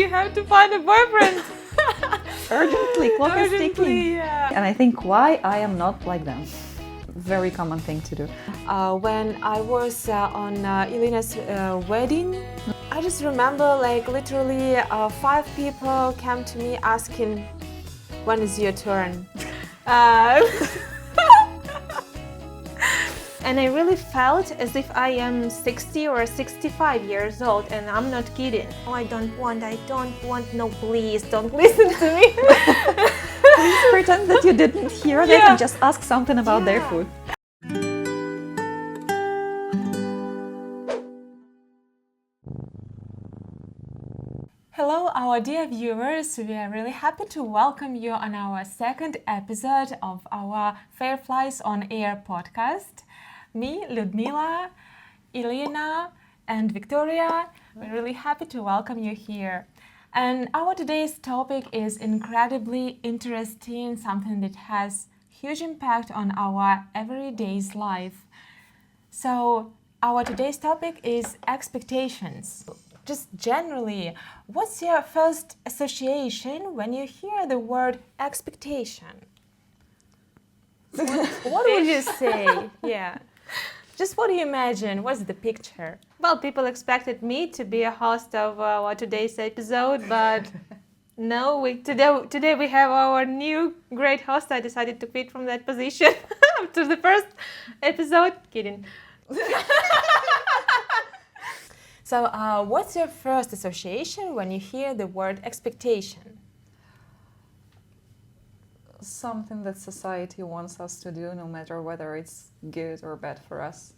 you have to find a boyfriend. Urgently, clock is ticking. Yeah. And I think why I am not like them. Very common thing to do. When I was on Elena's wedding, I just remember like literally 5 people came to me asking, when is your turn? And I really felt as if I am 60 or 65 years old, and I'm not kidding. Oh, I don't want, no, please don't listen to me. Please pretend that you didn't hear that and just ask something about their food. Hello, our dear viewers. We are really happy to welcome you on our second episode of our Fireflies on Air podcast. Me, Ludmila, Elena, and Victoria. We're really happy to welcome you here. And our today's topic is incredibly interesting, something that has huge impact on our everyday's life. So, our today's topic is expectations. Just generally, what's your first association when you hear the word expectation? What would you say? Yeah. Just what do you imagine? What's the picture? Well, people expected me to be a host of today's episode, but no. Today we have our new great host. I decided to quit from that position after the first episode. Kidding. So, what's your first association when you hear the word expectation? Something that society wants us to do, no matter whether it's good or bad for us.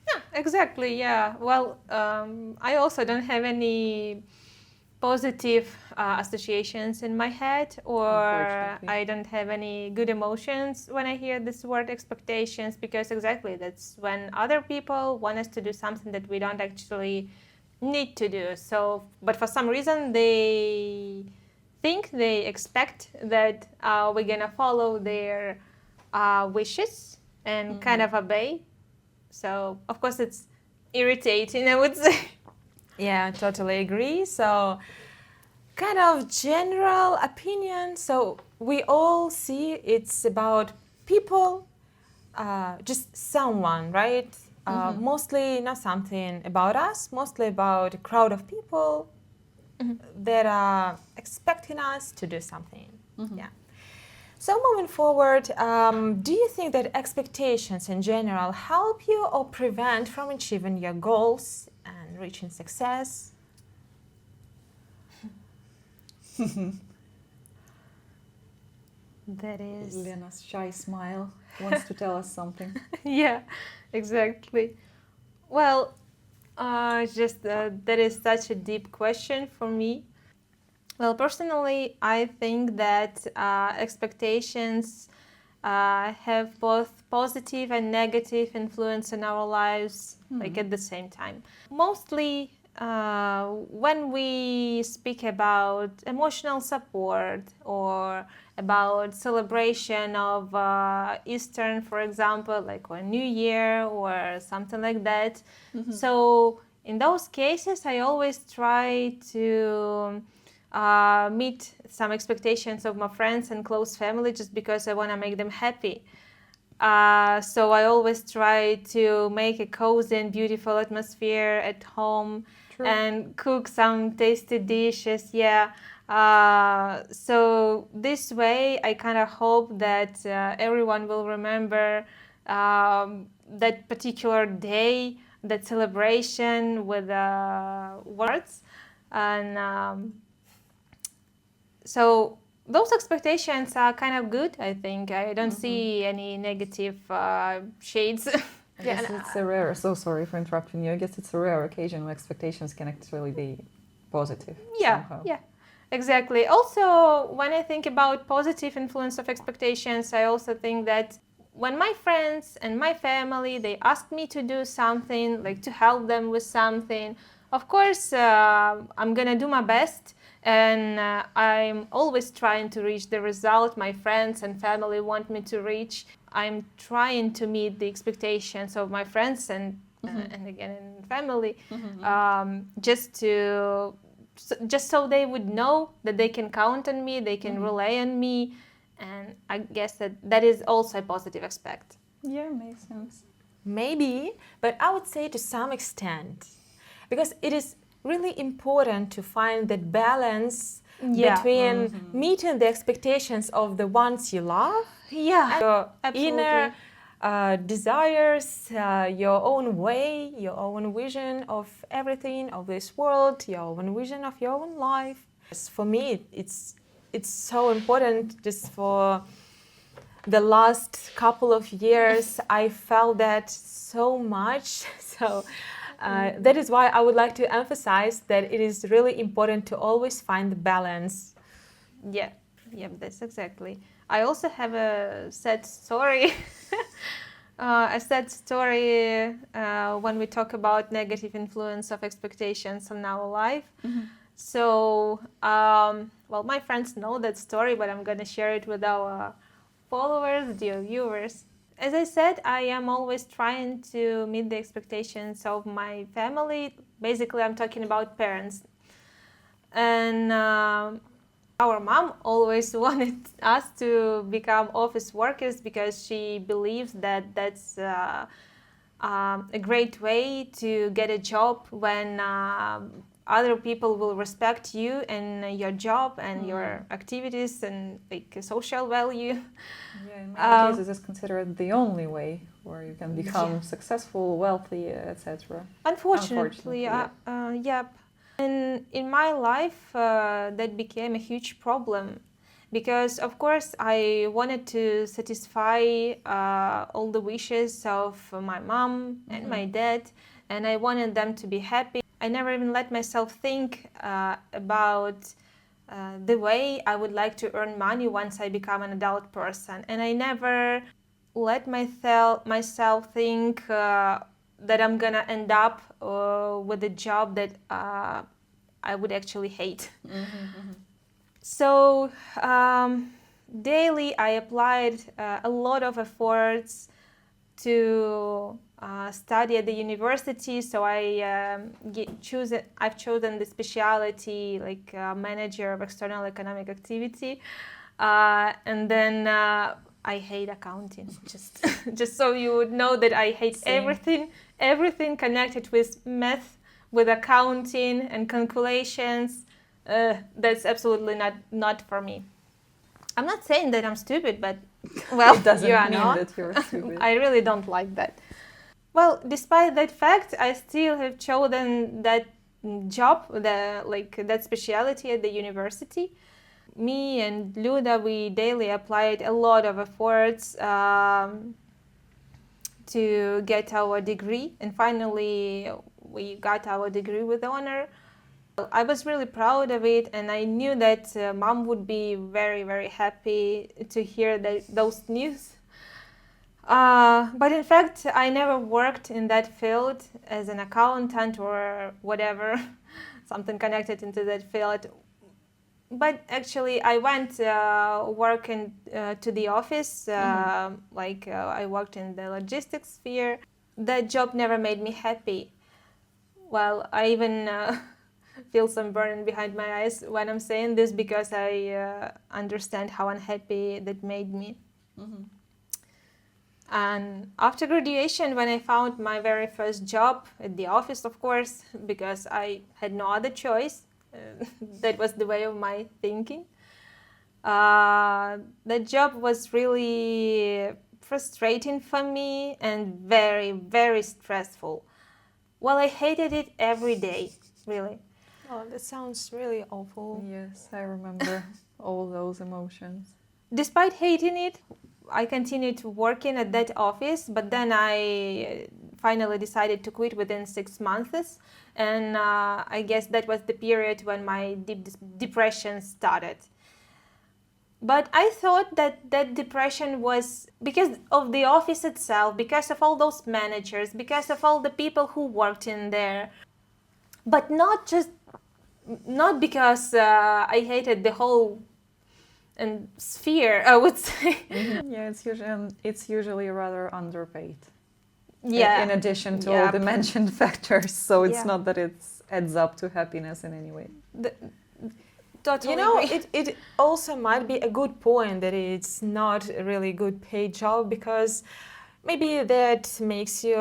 Yeah, exactly. Yeah. Well, I also don't have any positive associations in my head, or I don't have any good emotions when I hear this word expectations, because exactly that's when other people want us to do something that we don't actually need to do. So, but for some reason they expect that we're gonna follow their wishes and kind of obey. So, of course, it's irritating, I would say. Yeah, I totally agree. So, kind of general opinion. So, we all see it's about people, just someone, right? Mostly not something about us, mostly about a crowd of people that are expecting us to do something. Yeah. So moving forward, do you think that expectations in general help you or prevent from achieving your goals and reaching success? That is... Lena's shy smile wants to tell us something. Yeah, exactly. Well, that is such a deep question for me. Well, personally, I think that expectations have both positive and negative influence in our lives, like at the same time. Mostly when we speak about emotional support or about celebration of Easter, for example, like or New Year or something like that. So in those cases, I always try to meet some expectations of my friends and close family just because I want to make them happy. So I always try to make a cozy and beautiful atmosphere at home. True. And cook some tasty dishes. Yeah. So this way I kind of hope that everyone will remember that particular day, that celebration with words. And so those expectations are kind of good, I think. I don't see any negative shades. I guess it's a rare, so sorry for interrupting you. I guess it's a rare occasion where expectations can actually be positive. Yeah, somehow. Yeah, exactly. Also, when I think about positive influence of expectations, I also think that when my friends and my family, they ask me to do something, like to help them with something, of course, I'm gonna do my best. And I'm always trying to reach the result my friends and family want me to reach. I'm trying to meet the expectations of my friends and again in family, just to just so they would know that they can count on me, they can rely on me, and I guess that is also a positive aspect. Yeah, makes sense. Maybe, but I would say to some extent, because it is really important to find that balance between meeting the expectations of the ones you love Yeah, and your absolutely. inner desires, your own way, your own vision of everything, of this world, your own vision of your own life. For me, it's so important. Just for the last couple of years, I felt that so much. So that is why I would like to emphasize that it is really important to always find the balance. Yeah, that's exactly. I also have a sad story. A sad story when we talk about negative influence of expectations on our life. So, well, my friends know that story, but I'm gonna share it with our followers, dear viewers. As I said, I am always trying to meet the expectations of my family. Basically, I'm talking about parents. And our mom always wanted us to become office workers because she believes that that's a great way to get a job when other people will respect you and your job and your activities and like social value. Yeah, in many cases it's considered the only way where you can become successful, wealthy, etc. Unfortunately, yeah. yep. And in my life, that became a huge problem because, of course, I wanted to satisfy all the wishes of my mom and my dad, and I wanted them to be happy. I never even let myself think about the way I would like to earn money once I become an adult person, and I never let myself think that I'm gonna end up with a job that I would actually hate. So daily I applied a lot of efforts to study at the university. So I've chosen the specialty like manager of external economic activity, and then I hate accounting. Just so you would know that I hate everything connected with math, with accounting and calculations. That's absolutely not for me. I'm not saying that I'm stupid, but well, It doesn't you are mean not. that you're stupid. I really don't like that. Well, despite that fact, I still have chosen that job, that specialty at the university. Me and Luda, we daily applied a lot of efforts to get our degree, and finally we got our degree with honor. I was really proud of it, and I knew that mom would be very, very happy to hear those news. But in fact, I never worked in that field as an accountant or whatever, something connected into that field. But actually, I went working to the office, I worked in the logistics sphere. That job never made me happy. Well, I even feel some burning behind my eyes when I'm saying this because I understand how unhappy that made me. And after graduation, when I found my very first job at the office, of course, because I had no other choice, that was the way of my thinking. That job was really frustrating for me and very, very stressful. Well, I hated it every day, really. Oh, that sounds really awful. Yes, I remember all those emotions. Despite hating it, I continued working at that office, but then I finally decided to quit within 6 months. And I guess that was the period when my deep depression started. But I thought that depression was because of the office itself, because of all those managers, because of all the people who worked in there. But not because I hated the whole sphere, I would say. Yeah, it's usually rather underpaid. Yeah. In addition to all the mentioned factors, so it's Yeah. not that it's adds up to happiness in any way. Totally You know, agree. it also might be a good point that it's not a really good paid job, because maybe that makes you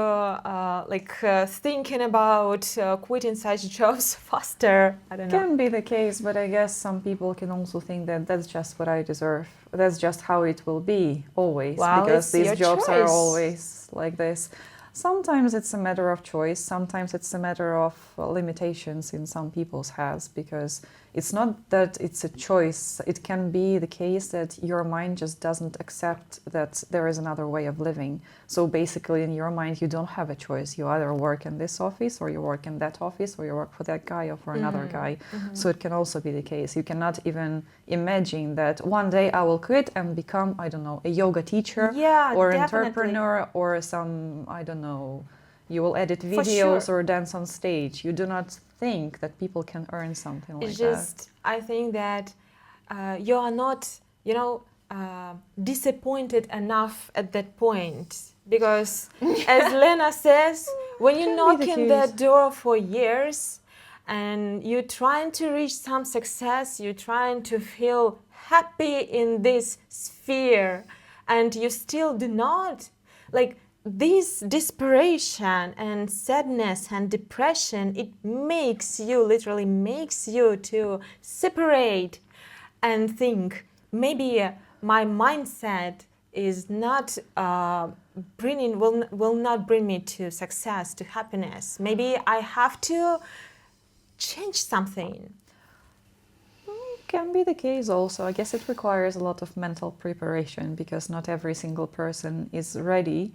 thinking about quitting such jobs faster. I don't know. Can be the case, but I guess some people can also think that that's just what I deserve. That's just how it will be always, Well, because it's these your jobs are choice. always like this. Sometimes it's a matter of choice, sometimes it's a matter of limitations in some people's heads, because it's not that it's a choice. It can be the case that your mind just doesn't accept that there is another way of living. So basically, in your mind, you don't have a choice. You either work in this office, or you work in that office, or you work for that guy or for another guy. So it can also be the case. You cannot even imagine that one day I will quit and become, I don't know, a yoga teacher, Yeah, or definitely. entrepreneur, or some, I don't know, you will edit For videos sure. or dance on stage. You do not think that people can earn something like It's that. just, I think that you are not, disappointed enough at that point. Because, as Lena says, when you Can be knock the in case. that door for years and you're trying to reach some success, you're trying to feel happy in this sphere, and you still do not, like, this desperation and sadness and depression, it literally makes you to separate and think, maybe my mindset is not will not bring me to success, to happiness. Maybe I have to change something. Can be the case also. I guess it requires a lot of mental preparation, because not every single person is ready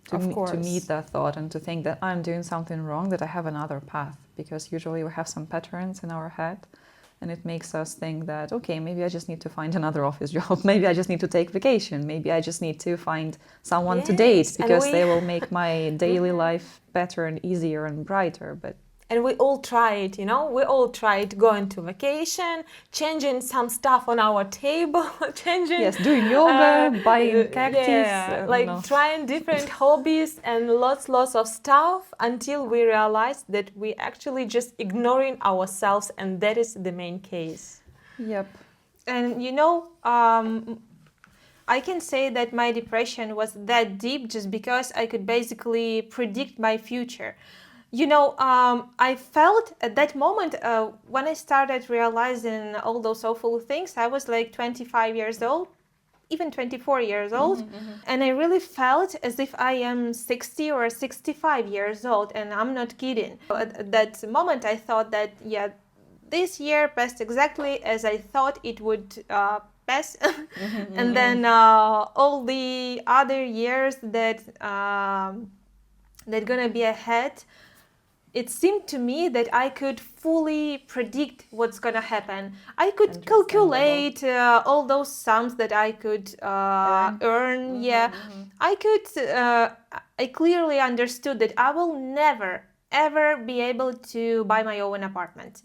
to, Of to course. meet that thought and to think that I'm doing something wrong, that I have another path. Because usually we have some patterns in our head, and it makes us think that, okay, maybe I just need to find another office job. Maybe I just need to take vacation. Maybe I just need to find someone to date, Yes, and because we- they will make my daily life better and easier and brighter. But And we all tried, we all tried going to vacation, changing some stuff on our table, changing... yes, doing yoga, buying cactus, Yeah, like no. trying different hobbies and lots of stuff, until we realized that we actually just ignoring ourselves, and that is the main case. Yep. And I can say that my depression was that deep just because I could basically predict my future. I felt at that moment, when I started realizing all those awful things, I was like 25 years old, even 24 years old. And I really felt as if I am 60 or 65 years old, and I'm not kidding. At that moment, I thought that, yeah, this year passed exactly as I thought it would pass. And then all the other years that gonna be ahead, it seemed to me that I could fully predict what's gonna happen. I could calculate all those sums that I could earn. Yeah, I clearly understood that I will never ever be able to buy my own apartment.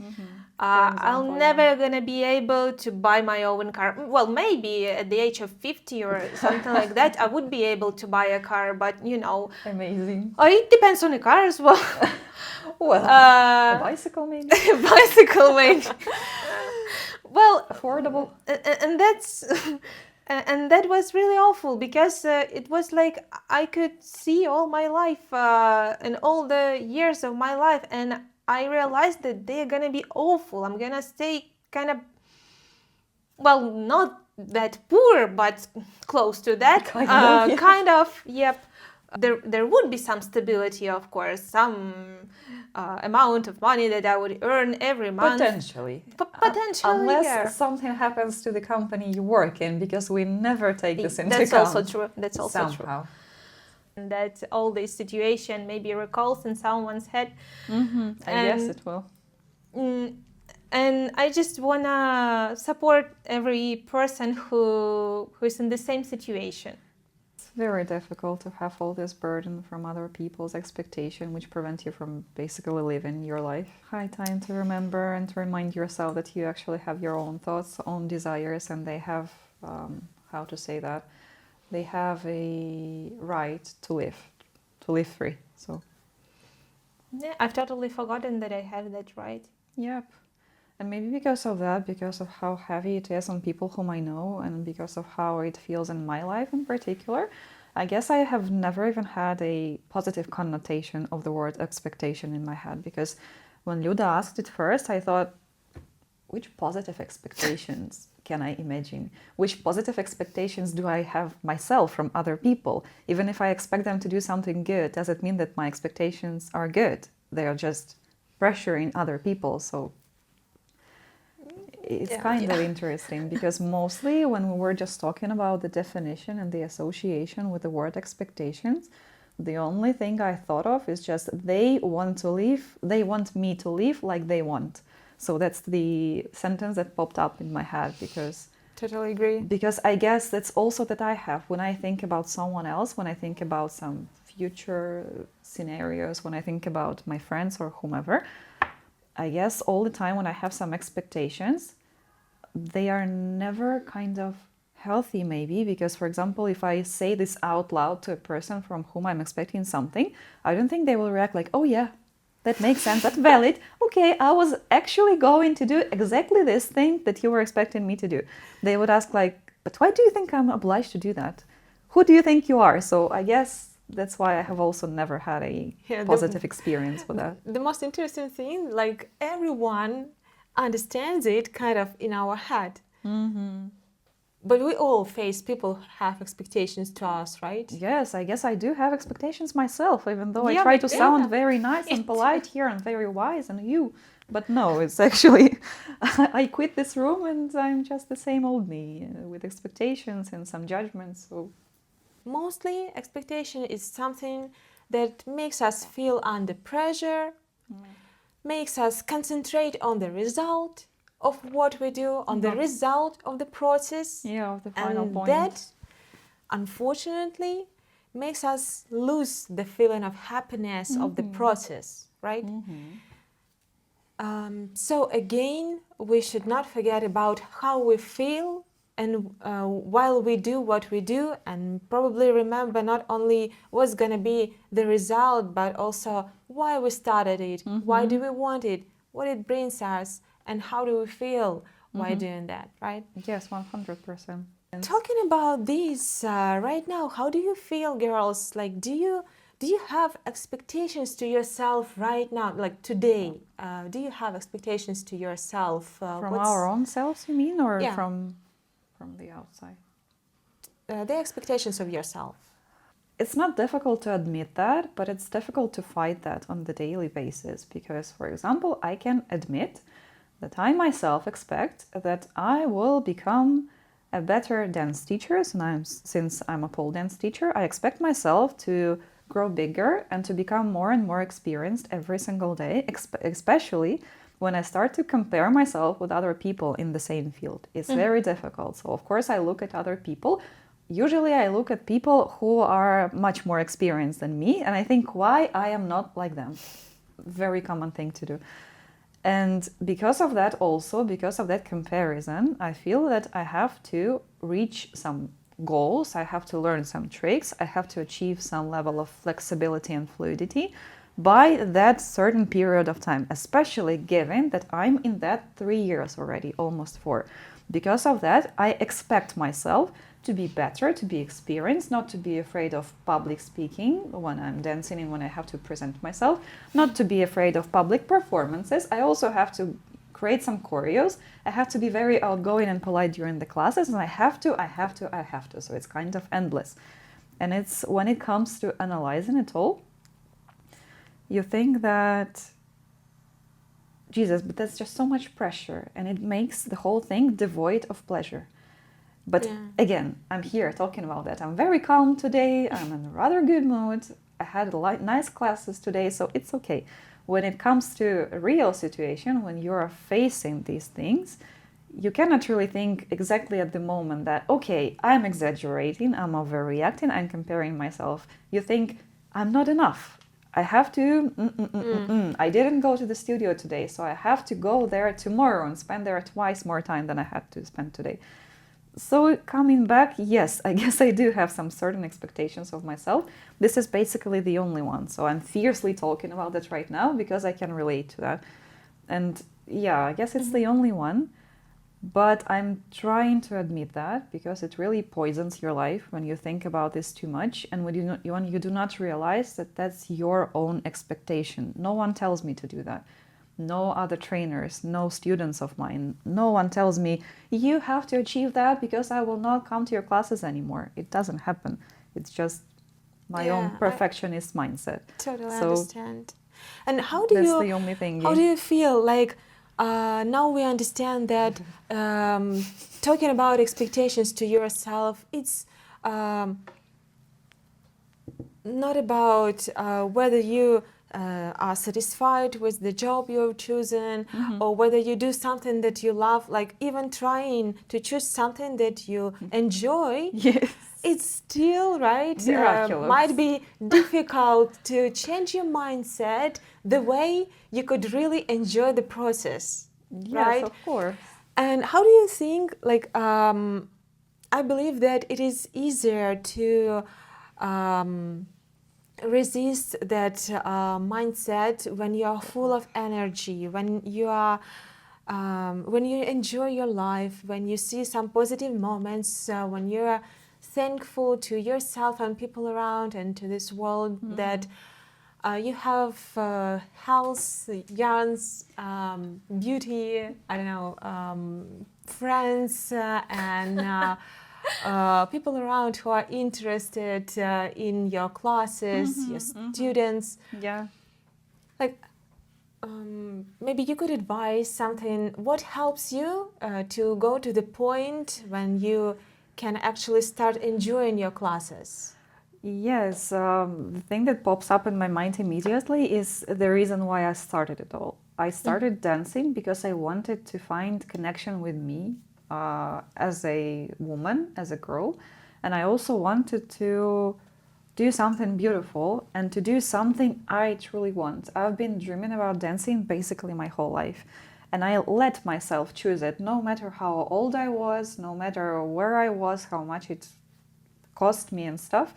I'll never gonna be able to buy my own car. Well, maybe at the age of 50 or something like that, I would be able to buy a car, but Amazing. it depends on the car as well. Well, a bicycle maybe? Bicycle maybe. Well, Affordable. and that's and that was really awful, because it was like I could see all my life and all the years of my life, and I realized that they're gonna be awful. I'm gonna stay kind of, well, not that poor, but close to that. Kind of, yep. There would be some stability, of course, some amount of money that I would earn every month. Potentially. Potentially, Unless yeah. something happens to the company you work in, because we never take this into That's account. also true. That's also true. Somehow. And that all this situation maybe recalls in someone's head. I guess it will. And I just wanna support every person who's in the same situation. It's very difficult to have all this burden from other people's expectation, which prevent you from basically living your life. High time to remember and to remind yourself that you actually have your own thoughts, own desires, and they have, how to say that, they have a right to live free. So Yeah, I've totally forgotten that I have that right. Yep. And maybe because of that, because of how heavy it is on people whom I know, and because of how it feels in my life in particular, I guess I have never even had a positive connotation of the word expectation in my head. Because when Luda asked it first, I thought, which positive expectations can I imagine? Which positive expectations do I have myself from other people? Even if I expect them to do something good, does it mean that my expectations are good? They are just pressuring other people. So it's Yeah, kind of yeah. interesting because mostly when we were just talking about the definition and the association with the word expectations, the only thing I thought of is just they want to live, they want me to live like they want. So that's the sentence that popped up in my head Totally agree. because I guess that's also that I have when I think about someone else, when I think about some future scenarios, when I think about my friends or whomever, I guess all the time when I have some expectations, they are never kind of healthy, maybe, because, for example, if I say this out loud to a person from whom I'm expecting something, I don't think they will react like, oh, yeah, that makes sense, that's valid. Okay, I was actually going to do exactly this thing that you were expecting me to do. They would ask, like, but why do you think I'm obliged to do that? Who do you think you are? So I guess that's why I have also never had a Yeah, positive experience with that. the most interesting thing, like everyone understands it kind of in our head. Mm-hmm. But we all face people who have expectations to us, right? Yes, I guess I do have expectations myself, even though I Yeah, try me to too. sound very nice Me and too. polite here and very wise and you. But no, it's actually, I quit this room and I'm just the same old me with expectations and some judgments. So, Mostly, expectation is something that makes us feel under pressure, makes us concentrate on the result of what we do, on the not, result of the process, yeah, the final and point. that, unfortunately, makes us lose the feeling of happiness of the Mm-hmm. process, right? Mm-hmm. So again, we should not forget about how we feel and while we do what we do, and probably remember not only what's going to be the result, but also why we started it, why Mm-hmm. do we want it, what it brings us, and how do we feel while Mm-hmm. doing that, right? Yes, 100%. Talking about this right now, how do you feel, girls? Like, do you have expectations to yourself right now, like today? Do you have expectations to yourself? From our What's own selves, you mean, or yeah, from the outside? the expectations of yourself? It's not difficult to admit that, but it's difficult to fight that on the daily basis because, for example, I can admit that I myself expect that I will become a better dance teacher. Since I'm a pole dance teacher, I expect myself to grow bigger and to become more and more experienced every single day, especially when I start to compare myself with other people in the same field. It's very difficult. So, of course, I look at other people. Usually, I look at people who are much more experienced than me, and I think why I am not like them. Very common thing to do. And because of that, also, because of that comparison, I feel that I have to reach some goals, I have to learn some tricks, I have to achieve some level of flexibility and fluidity by that certain period of time, especially given that I'm in that 3 years already, almost 4. Because of that, I expect myself to be better, to be experienced, not to be afraid of public speaking when I'm dancing and when I have to present myself, not to be afraid of public performances. I also have to create some choreos. I have to be very outgoing and polite during the classes, and I have to. So it's kind of endless. And it's when it comes to analyzing it all, you think that, Jesus, but that's just so much pressure, and it makes the whole thing devoid of pleasure. But Yeah. again, I'm here talking about that. I'm very calm today. I'm in a rather good mood. I had nice classes today, so it's okay. When it comes to a real situation, when you're facing these things, you cannot really think exactly at the moment that, okay, I'm exaggerating, I'm overreacting, I'm comparing myself. You think, I'm not enough. I have to, I didn't go to the studio today, so I have to go there tomorrow and spend there twice more time than I had to spend today. So coming back, yes, I guess I do have some certain expectations of myself. This is basically the only one. So I'm fiercely talking about that right now because I can relate to that. And yeah, I guess it's the only one. But I'm trying to admit that because it really poisons your life when you think about this too much and when you do not realize that that's your own expectation. No one tells me to do that. No other trainers, no students of mine, no one tells me, you have to achieve that because I will not come to your classes anymore. It doesn't happen. It's just my own Yeah, I perfectionist mindset. totally So understand. And that's the only thing. how do you feel like now we understand that talking about expectations to yourself, it's um, not about whether you are satisfied with the job you've chosen or whether you do something that you love, like even trying to choose something that you enjoy. Yes. It's still right, Miraculous. might be difficult to change your mindset the way you could really enjoy the process, Yes, right? of course. And how do you think, like, I believe that it is easier to resist that mindset when you are full of energy, when you enjoy your life, when you see some positive moments, when you're thankful to yourself and people around and to this world that you have health, yarns, beauty, I don't know, friends, and people around who are interested in your classes, your students. Yeah. Like, maybe you could advise something. What helps you to go to the point when you can actually start enjoying your classes? Yes, the thing that pops up in my mind immediately is the reason why I started it all. I started dancing because I wanted to find connection with me as a woman, as a girl, and I also wanted to do something beautiful and to do something I truly want. I've been dreaming about dancing basically my whole life, and I let myself choose it, no matter how old I was, no matter where I was, how much it cost me and stuff.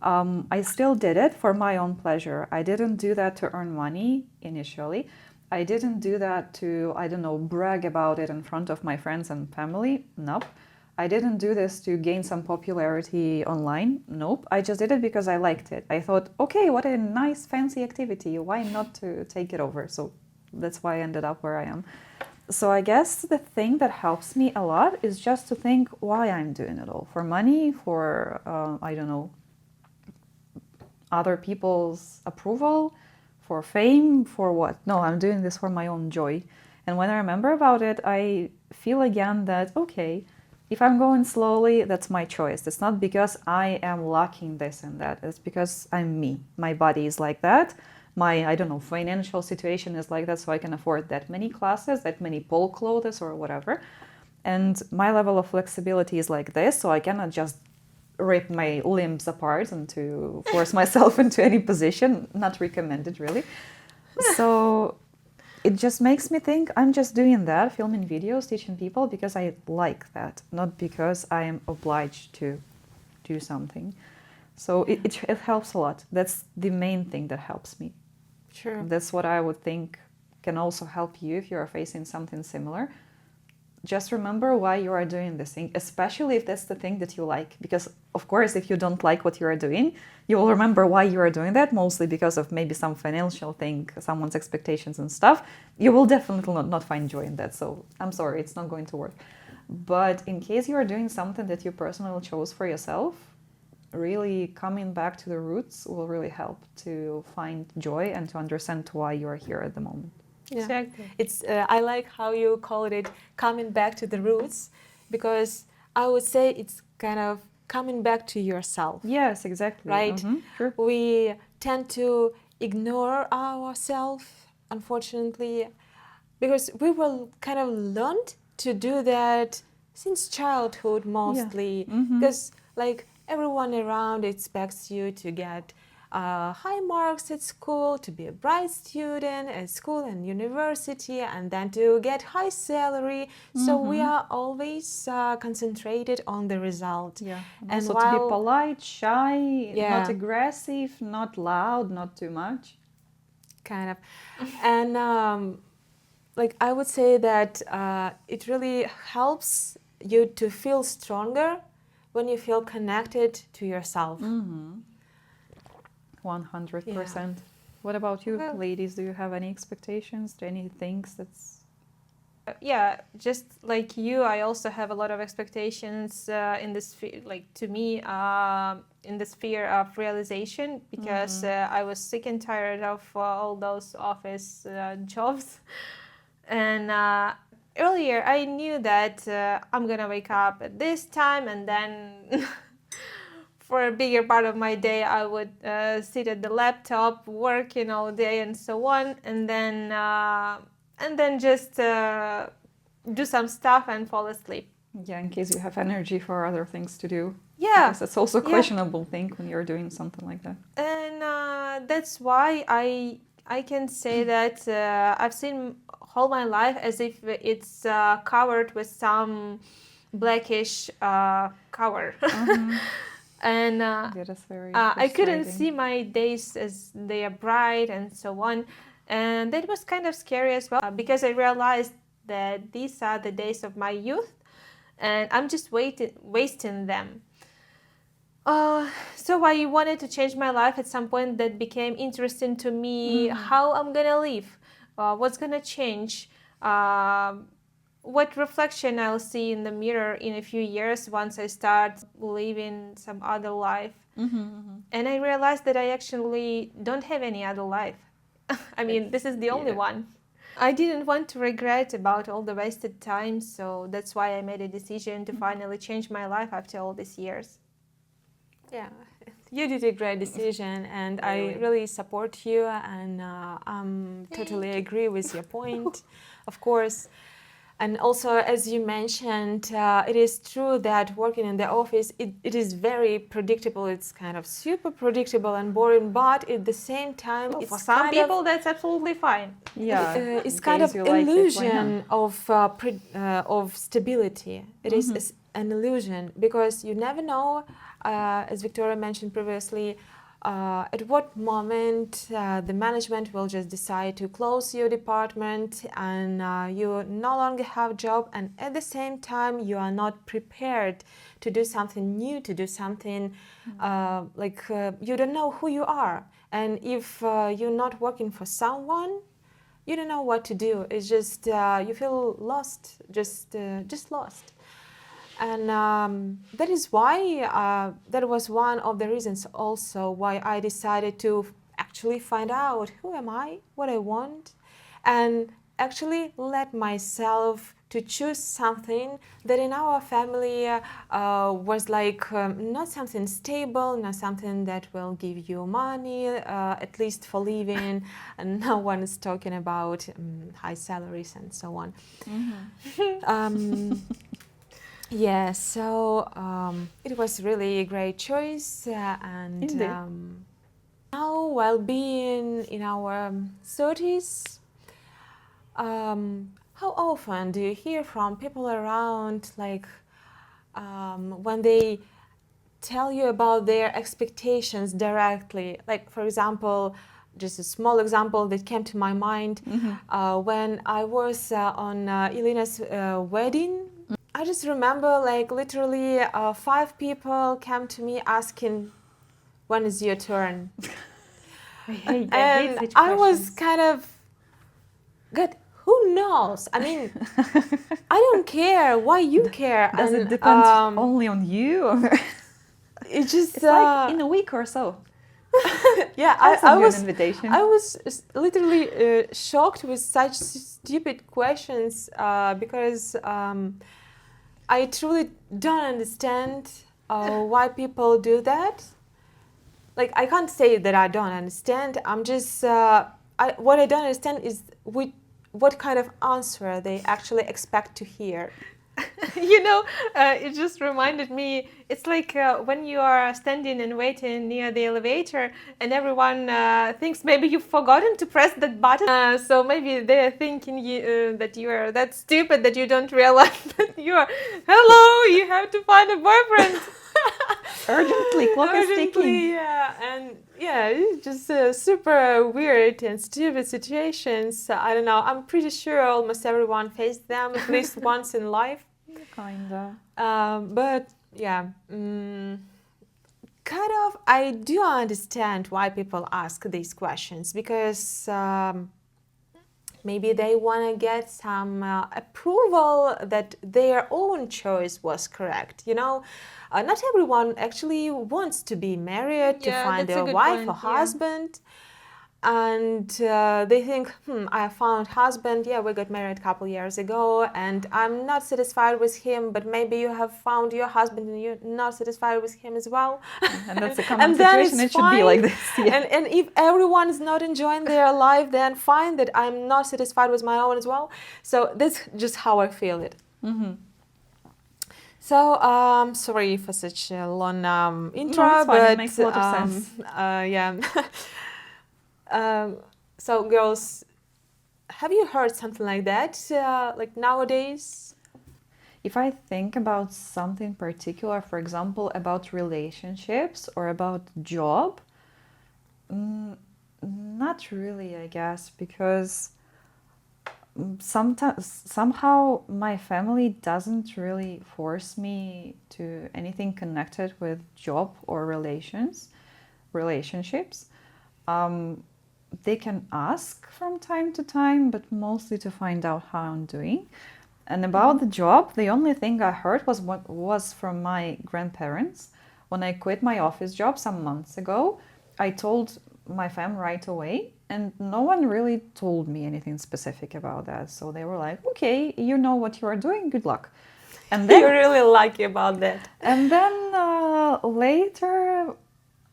I still did it for my own pleasure. I didn't do that to earn money initially. I didn't do that to, I don't know, brag about it in front of my friends and family. Nope. I didn't do this to gain some popularity online. Nope. I just did it because I liked it. I thought, okay, what a nice, fancy activity. Why not to take it over? So that's why I ended up where I am. So I guess the thing that helps me a lot is just to think why I'm doing it all. For money, for, I don't know, other people's approval, for fame, for what? No, I'm doing this for my own joy. And when I remember about it, I feel again that, okay, if I'm going slowly, that's my choice. It's not because I am lacking this and that. It's because I'm me. My body is like that. My, I don't know, financial situation is like that, so I can afford that many classes, that many pole clothes or whatever. And my level of flexibility is like this, so I cannot just rip my limbs apart and to force myself into any position. Not recommended, really. So it just makes me think I'm just doing that, filming videos, teaching people because I like that, not because I am obliged to do something. So it helps a lot. That's the main thing that helps me. Sure. That's what I would think can also help you if you are facing something similar. Just remember why you are doing this thing, especially if that's the thing that you like. Because, of course, if you don't like what you are doing, you will remember why you are doing that, mostly because of maybe some financial thing, someone's expectations and stuff. You will definitely not find joy in that. So I'm sorry, it's not going to work. But in case you are doing something that you personally chose for yourself, really coming back to the roots will really help to find joy and to understand why you are here at the moment. Yeah. Exactly. It's I like how you called it coming back to the roots, because I would say it's kind of coming back to yourself. Yes, exactly. Right? Sure. We tend to ignore ourselves, unfortunately, because we were kind of learned to do that since childhood mostly. Because like everyone around expects you to get high marks at school, to be a bright student at school and university, and then to get high salary. So we are always concentrated on the result. Yeah. And And also to be while- polite, shy, Yeah. not aggressive, not loud, not too much. Kind of. And like I would say that it really helps you to feel stronger when you feel connected to yourself. 100%. What about you, Well- ladies? Do you have any expectations? Any things that's... Yeah, just like you, I also have a lot of expectations in this sphere, like to me, in the sphere of realization, because I was sick and tired of all those office jobs. And earlier, I knew that I'm gonna wake up at this time, and then for a bigger part of my day, I would sit at the laptop, working all day, and so on, and then just do some stuff and fall asleep. Yeah, in case you have energy for other things to do. Yeah, Because that's also a Yeah. questionable thing when you're doing something like that. and that's why I can say that I've seen all my life as if it's covered with some blackish cover, and Yeah, that's very I couldn't frustrating. see my days as they are bright and so on. And that was kind of scary as well, because I realized that these are the days of my youth and I'm just wasting them. So I wanted to change my life at some point. That became interesting to me, how I'm gonna live, what's gonna change, what reflection I'll see in the mirror in a few years once I start living some other life. And I realized that I actually don't have any other life. I mean, this is the only Yeah. one. I didn't want to regret about all the wasted time, so that's why I made a decision to finally change my life after all these years. Yeah, you did a great decision, and I really support you, and totally agree with your point, of course. And also, as you mentioned, it is true that working in the office, it is very predictable. It's kind of super predictable and boring, but at the same time, Well, it's for some kind people, of, that's absolutely fine. Yeah. it's in kind case of you like it, why not? illusion of stability. It is an illusion, because you never know, as Victoria mentioned previously, at what moment the management will just decide to close your department, and you no longer have a job, and at the same time you are not prepared to do something new, to do something you don't know who you are. And if you're not working for someone, you don't know what to do. It's just you feel lost, just lost. And that is why that was one of the reasons also why I decided to actually find out who am I, what I want, and actually let myself to choose something that in our family was like not something stable, not something that will give you money, at least for living, and no one is talking about high salaries and so on. Yeah, so it was really a great choice, and Indeed. now, while being in our 30s, how often do you hear from people around, like when they tell you about their expectations directly? Like, for example, just a small example that came to my mind, when I was on Elena's wedding. I just remember, like, literally 5 people came to me asking, when is your turn? I hate And such I was questions. kind of, God, who knows? I mean, I don't care. Why you care? Does And, it depend only on you? Or It just, it's like in a week or so. yeah, I'll I send you an was, invitation. I was literally shocked with such stupid questions because I truly don't understand why people do that. Like, I can't say that I don't understand. I'm just, what I don't understand is what kind of answer they actually expect to hear. It just reminded me, it's like when you are standing and waiting near the elevator and everyone thinks maybe you've forgotten to press that button. So maybe they're thinking that you are that stupid that you don't realize that you are, hello, you have to find a boyfriend. Urgently, clock is ticking. Yeah, and yeah, it's just super weird and stupid situations. I don't know. I'm pretty sure almost everyone faced them at least once in life. Kinda. But yeah, kind of. I do understand why people ask these questions because maybe they want to get some approval that their own choice was correct. Not everyone actually wants to be married, to find a wife or husband. And they think, I found husband, yeah, we got married a couple years ago, and I'm not satisfied with him, but maybe you have found your husband and you're not satisfied with him as well. And that's a common situation, it should be like this. Yeah. And if everyone is not enjoying their life, then fine, that I'm not satisfied with my own as well. So that's just how I feel it. Mm-hmm. So, sorry for such a long intro, No, it's fine. but It makes a lot of sense. yeah. So, girls, have you heard something like that, like nowadays? If I think about something particular, for example, about relationships or about job, not really, I guess, because somehow my family doesn't really force me to anything connected with job or relationships. They can ask from time to time, but mostly to find out how I'm doing. And about the job, the only thing I heard was what was from my grandparents. When I quit my office job some months ago, I told my fam right away, and no one really told me anything specific about that. So they were like, okay, you know what you are doing, good luck. And then You're really lucky about that. and then later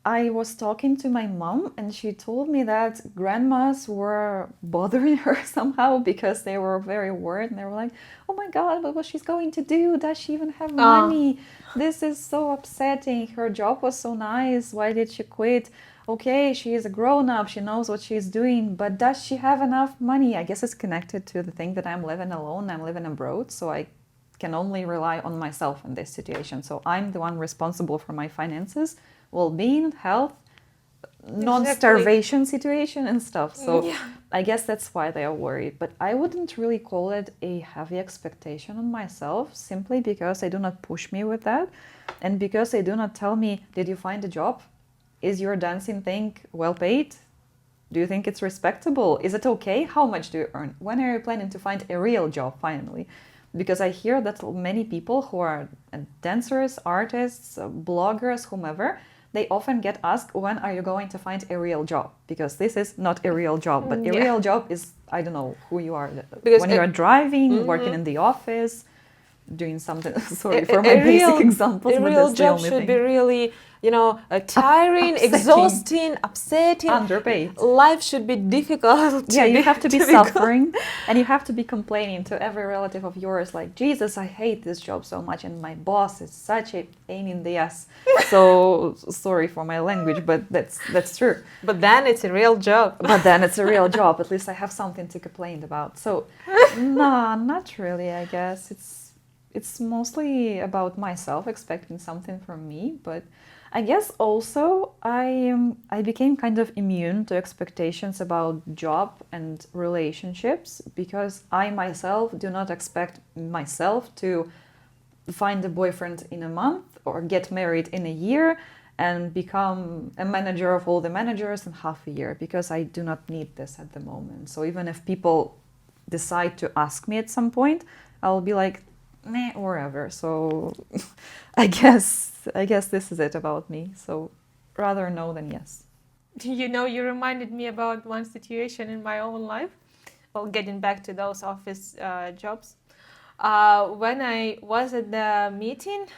I was talking to my mom, and she told me that grandmas were bothering her somehow because they were very worried, and they were like, oh my god, what was she going to do? Does she even have money? This is so upsetting. Her job was so nice. Why did she quit? Okay, she is a grown-up, she knows what she's doing, but does she have enough money? I guess it's connected to the thing that I'm living alone, I'm living abroad, so I can only rely on myself in this situation. So I'm the one responsible for my finances, well-being, health, non-starvation situation and stuff. So I guess that's why they are worried. But I wouldn't really call it a heavy expectation on myself, simply because they do not push me with that, and because they do not tell me, did you find a job? Is your dancing thing well paid? Do you think it's respectable? Is it okay? How much do you earn? When are you planning to find a real job finally? Because I hear that many people who are dancers, artists, bloggers, whomever, they often get asked, when are you going to find a real job? Because this is not a real job, but a real job is, I don't know who you are. Because when you are driving, working in the office, doing something, sorry for my basic examples, but that's the only thing. A real job should be really, tiring, exhausting, upsetting. Underpaid. Life should be difficult. Yeah, you have to be suffering, and you have to be complaining to every relative of yours, like, Jesus, I hate this job so much, and my boss is such a pain in the ass. So sorry for my language, but that's true. But then it's a real job. At least I have something to complain about. So no, not really, I guess. It's mostly about myself expecting something from me, but I guess also I became kind of immune to expectations about job and relationships, because I myself do not expect myself to find a boyfriend in a month or get married in a year and become a manager of all the managers in half a year, because I do not need this at the moment. So even if people decide to ask me at some point, I'll be like, meh, wherever. So I guess this is it about me. So rather no than yes. You reminded me about one situation in my own life. Well, getting back to those office jobs. When I was at the meeting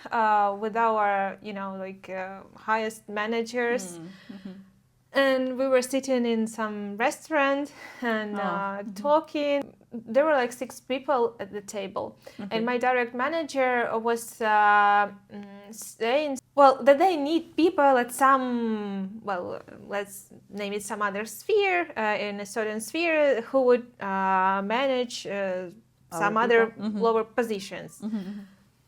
with our, highest managers, and we were sitting in some restaurant and talking. there were like 6 people at the table, and my direct manager was saying, well, that they need people at some, well, let's name it some other sphere, in a certain sphere, who would manage some other lower positions.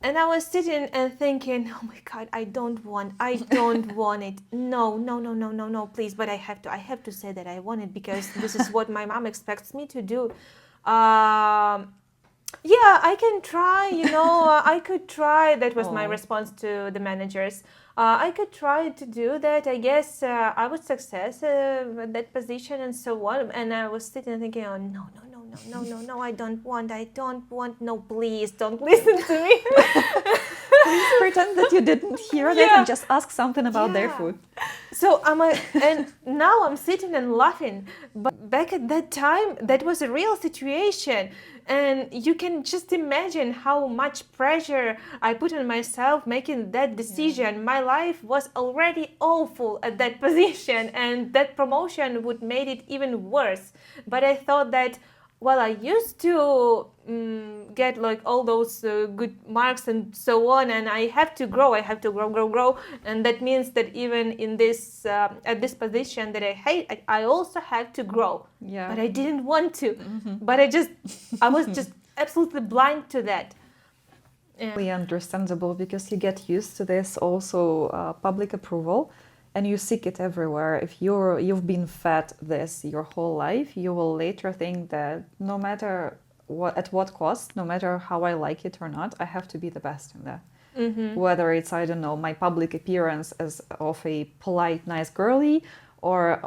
And I was sitting and thinking, oh my God, I don't want it. No, please. But I have to say that I want it because this is what my mom expects me to do. Yeah, I can try, I could try. That was my response to the managers. I could try to do that. I guess I would success at that position and so on. And I was sitting thinking, oh, no, I don't want, no, please, don't listen to me. Please pretend that you didn't hear that and just ask something about their food. So and now I'm sitting and laughing. But back at that time, that was a real situation. And you can just imagine how much pressure I put on myself making that decision. My life was already awful at that position, and that promotion would made it even worse. But I thought that, well, I used to get like all those good marks and so on, and I have to grow, and that means that even in this at this position that I hate, I also have to grow. Yeah. But I didn't want to. But I was just absolutely blind to that. Really understandable, because you get used to this also public approval, and you seek it everywhere. If you've been fed this your whole life, you will later think that no matter at what cost, no matter how I like it or not, I have to be the best in that. Whether it's, I don't know, my public appearance as of a polite, nice girly, or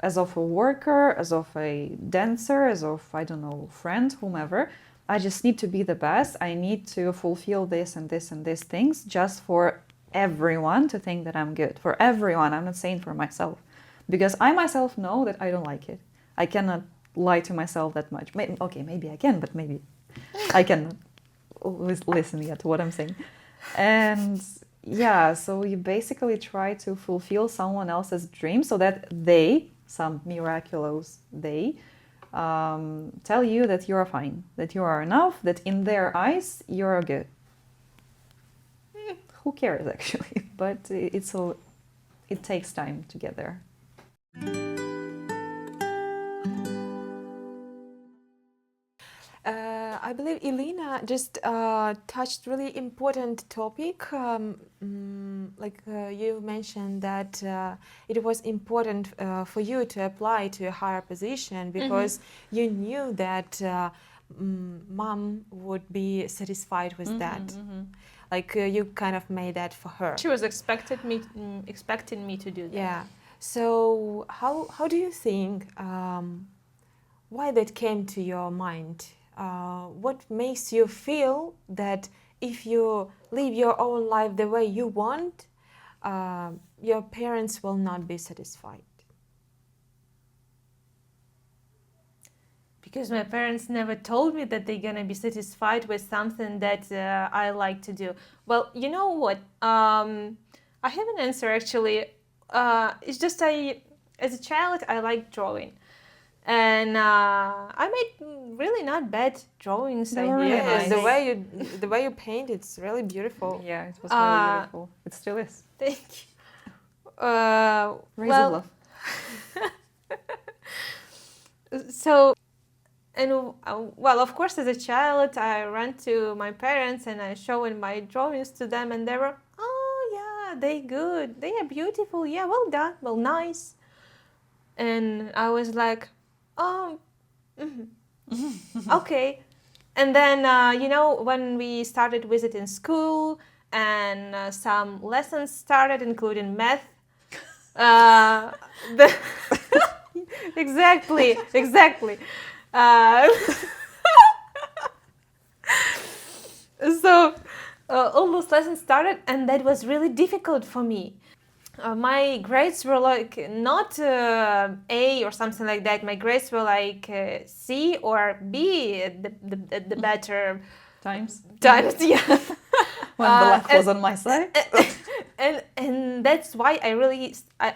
as of a worker, as of a dancer, as of, I don't know, friend, whomever. I just need to be the best. I need to fulfill this and this and these things just for everyone to think that I'm good. For everyone, I'm not saying for myself. Because I myself know that I don't like it. I cannot lie to myself that much. Maybe I can, but maybe I cannot listen yet to what I'm saying. And yeah, so you basically try to fulfill someone else's dream so that they, some miraculous they, tell you that you are fine, that you are enough, that in their eyes you are good. Who cares actually? But it takes time to get there. I believe Elena just touched really important topic. You mentioned that it was important for you to apply to a higher position because you knew that mom would be satisfied with that. Like you kind of made that for her. She was expecting me to do that. Yeah. So how do you think why that came to your mind? What makes you feel that if you live your own life the way you want, your parents will not be satisfied? Because my parents never told me that they're gonna be satisfied with something that I like to do. Well, you know what? I have an answer actually. It's just as a child, I liked drawing. And I made really not bad drawings. They were really nice. The way you paint, it's really beautiful. Yeah, it was really beautiful. It still is. Thank you. Raise of love. So, and well, of course, as a child, I ran to my parents and I showed my drawings to them, and they were, oh yeah, they good, they are beautiful, yeah, well done, well nice. And I was like, oh, okay. And then, when we started visiting school and some lessons started, including math, exactly. So all those lessons started, and that was really difficult for me. My grades were like not A or something like that. My grades were like C or B at the better times. Yeah. When the luck was on my side. and that's why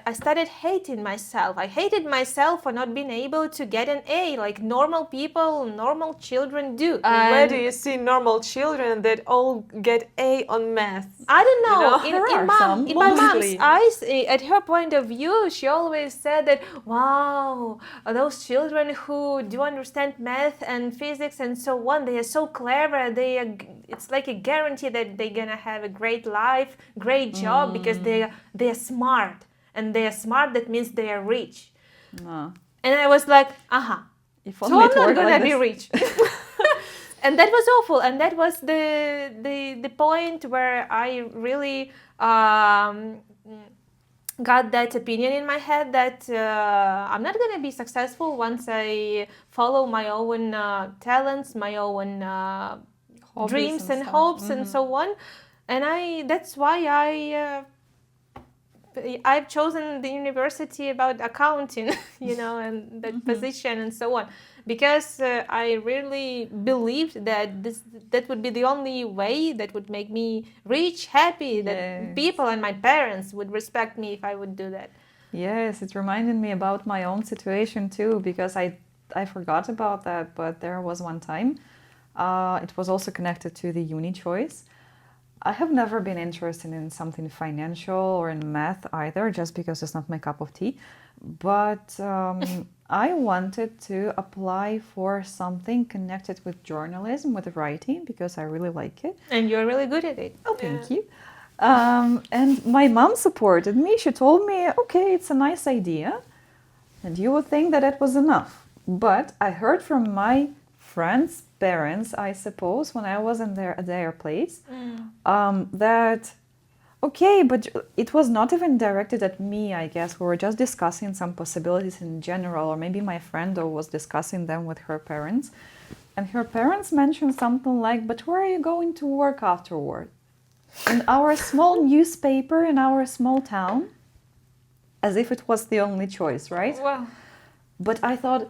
I started hating myself. I hated myself for not being able to get an A like normal people, normal children do. Where do you see normal children that all get A on math? I don't know. You know, In my mom's mostly. eyes, at her point of view, she always said that, wow, those children who do understand math and physics and so on, they are so clever. It's like a guarantee that they're gonna have a great life, great job, because they're smart. And they are smart, that means they are rich. No. And I was like, If so only I'm it not worked gonna like be this. rich. And that was awful. And that was the point where I really got that opinion in my head that I'm not gonna be successful once I follow my own talents, my own Hobbies dreams and stuff. hopes and so on. And that's why I've chosen the university about accounting, and that position and so on, because I really believed that that would be the only way that would make me rich, happy, that Yes. people and my parents would respect me if I would do that. Yes, it reminded me about my own situation too, because I forgot about that, but there was one time. It was also connected to the uni choice. I have never been interested in something financial or in math either, just because it's not my cup of tea. But I wanted to apply for something connected with journalism, with writing, because I really like it. And you're really good at it. Oh, thank you. And my mom supported me. She told me, okay, it's a nice idea. And you would think that it was enough. But I heard from my friends' parents, I suppose, when I was in their place, that, okay, but it was not even directed at me, I guess. We were just discussing some possibilities in general, or maybe my friend was discussing them with her parents. And her parents mentioned something like, but where are you going to work afterward? In our small newspaper in our small town? As if it was the only choice, right? Well, But I thought,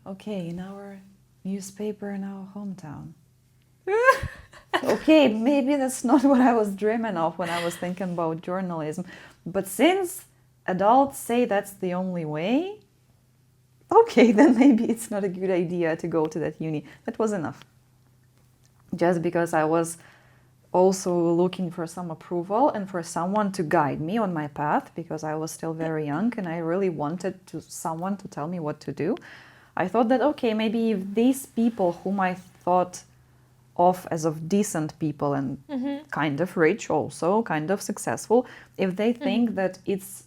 okay, in our newspaper in our hometown. Okay, maybe that's not what I was dreaming of when I was thinking about journalism. But since adults say that's the only way, okay, then maybe it's not a good idea to go to that uni. That was enough. Just because I was also looking for some approval and for someone to guide me on my path, because I was still very young and I really wanted someone to tell me what to do. I thought that, okay, maybe if these people whom I thought of as of decent people and kind of rich also, kind of successful, if they think that it's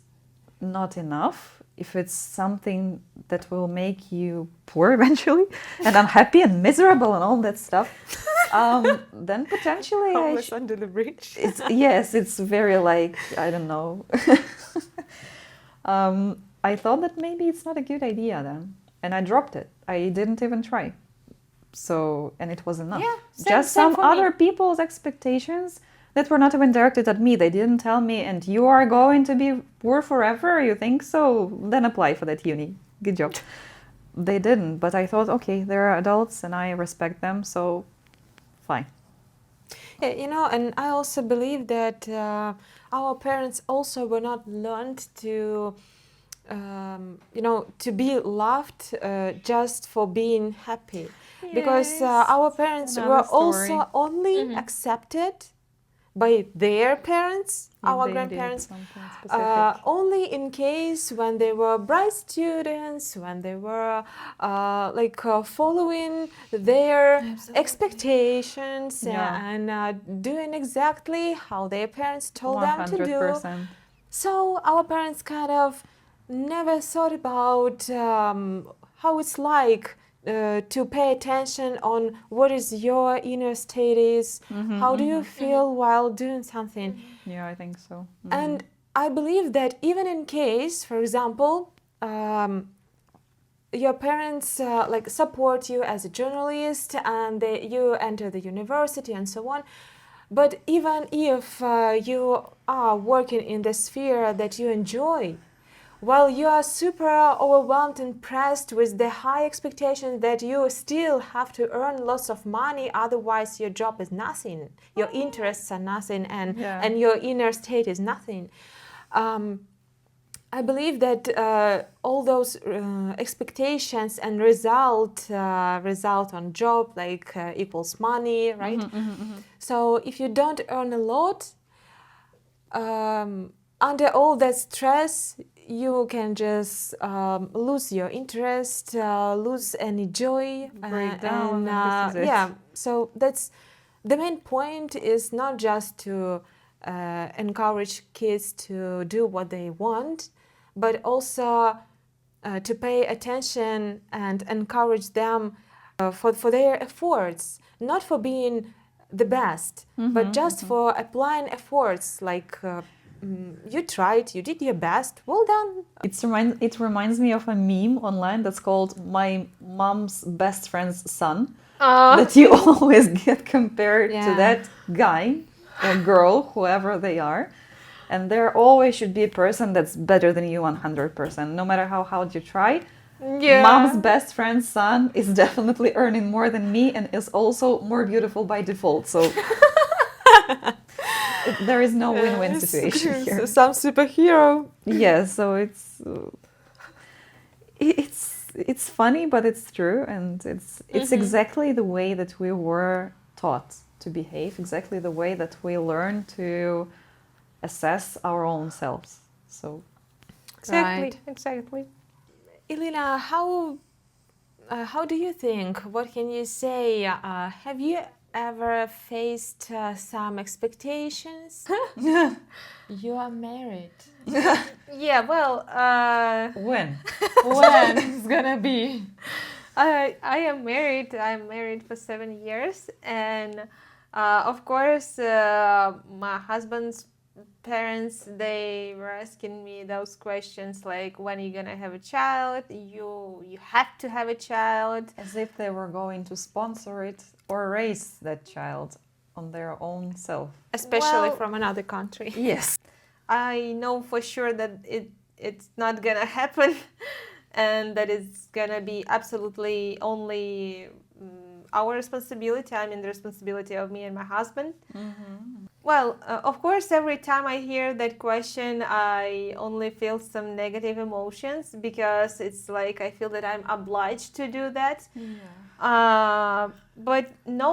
not enough, if it's something that will make you poor eventually and unhappy and miserable and all that stuff, then potentially Homeless under the bridge. it's very like, I don't know. I thought that maybe it's not a good idea then. And I dropped it. I didn't even try. So, and it was enough. Yeah, Just same some for me. other people's expectations that were not even directed at me. They didn't tell me, and you are going to be poor forever, you think so? Then apply for that uni. Good job. They didn't, but I thought, okay, they're adults and I respect them, so fine. Yeah, and I also believe that our parents also were not learned to, to be loved just for being happy. Because our parents another were story. also only accepted by their parents, If our they did grandparents, something specific. only in case when they were bright students, when they were following their expectations Yeah. and doing exactly how their parents told them to do. 100%. So our parents kind of never thought about how it's like to pay attention on what is your inner state is, how do you feel while doing something. Yeah, I think so. And I believe that even in case, for example, your parents support you as a journalist and you enter the university and so on, but even if you are working in the sphere that you enjoy, while you are super overwhelmed and pressed with the high expectations that you still have to earn lots of money, otherwise your job is nothing, your interests are nothing, and your inner state is nothing. I believe that all those expectations and result on job like equals money, right? So if you don't earn a lot, under all that stress, you can just lose your interest, lose any joy, Break down, and this is it. yeah. So that's the main point. Is not just to encourage kids to do what they want, but also to pay attention and encourage them for their efforts, not for being the best, but just for applying efforts. Like you tried, you did your best. Well done. It reminds me of a meme online that's called "My mom's best friend's son." That you always get compared to that guy or girl, whoever they are. And there always should be a person that's better than you 100%. No matter how hard you try, mom's best friend's son is definitely earning more than me and is also more beautiful by default. So there is no win-win situation here. Some superhero. Yeah, so it's funny, but it's true, and it's exactly the way that we were taught to behave, exactly the way that we learn to assess our own selves. So Exactly. Elena, how do you think? What can you say? Have you ever faced some expectations? You are married. Yeah, well, when When it's gonna be? I am married. I'm married for 7 years, and of course, my husband's parents, they were asking me those questions like, when are you gonna have a child? You have to have a child. as if they were going to sponsor it or raise that child on their own self. Especially Well- from another country. Yes. I know for sure that it's not gonna happen, and that it's gonna be absolutely only our responsibility. I mean, the responsibility of me and my husband. Well, of course, every time I hear that question, I only feel some negative emotions, because it's like I feel that I'm obliged to do that. But no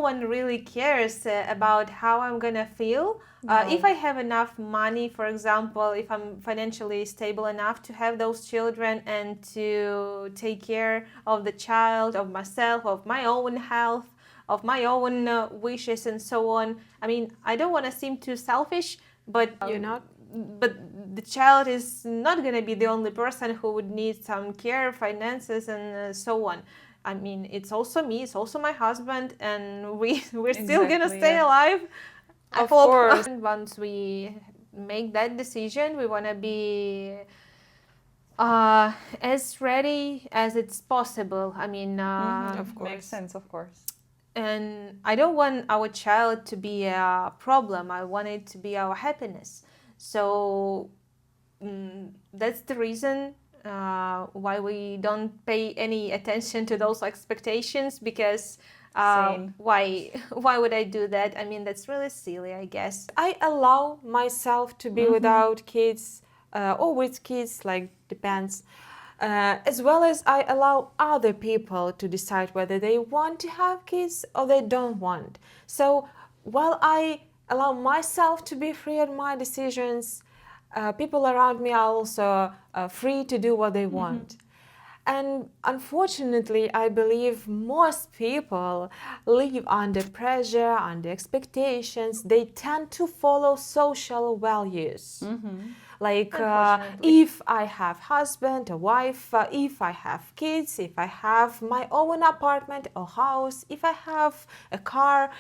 one really cares about how I'm gonna feel. If I have enough money, for example, if I'm financially stable enough to have those children and to take care of the child, of myself, of my own health, of my own wishes and so on. I mean, I don't want to seem too selfish, but You're not? But the child is not going to be the only person who would need some care, finances, and so on. I mean, it's also me, it's also my husband, and we're still gonna Exactly, stay yeah. alive. I Of hope. course. Once we make that decision, we want to be as ready as it's possible. I mean, Of course. Makes sense, of course. and I don't want our child to be a problem. I want it to be our happiness. So that's the reason why we don't pay any attention to those expectations, because Same. why would I do that? I mean, that's really silly, I guess. I allow myself to be without kids or with kids, like depends. As well as I allow other people to decide whether they want to have kids or they don't want. So while I allow myself to be free in my decisions, people around me are also free to do what they want. And unfortunately, I believe most people live under pressure, under expectations. They tend to follow social values. Like Unfortunately. if I have husband, a wife, if I have kids, if I have my own apartment or house, if I have a car,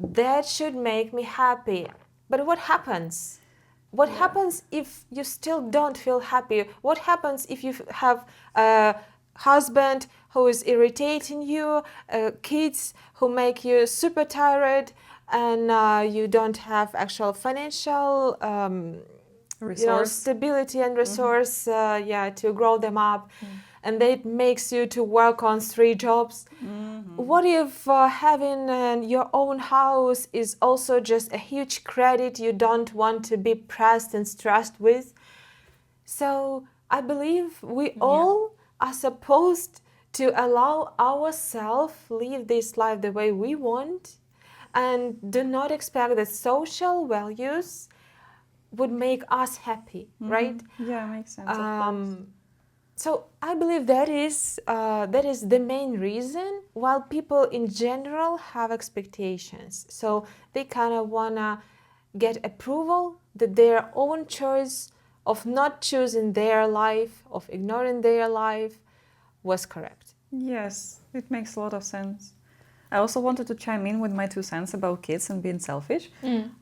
that should make me happy. But what happens? What happens if you still don't feel happy? What happens if you have a husband who is irritating you, kids who make you super tired, and you don't have actual financial Resource. stability and resource, to grow them up, and that makes you to work on 3 jobs. What if having your own house is also just a huge credit you don't want to be pressed and stressed with? So I believe we all are supposed to allow ourselves live this life the way we want, and do not expect that social values would make us happy, right? Yeah, makes sense. Of course. So I believe that is the main reason while people in general have expectations. So they kind of wanna get approval that their own choice of not choosing their life, of ignoring their life, was correct. Yes, it makes a lot of sense. I also wanted to chime in with my 2 cents about kids and being selfish.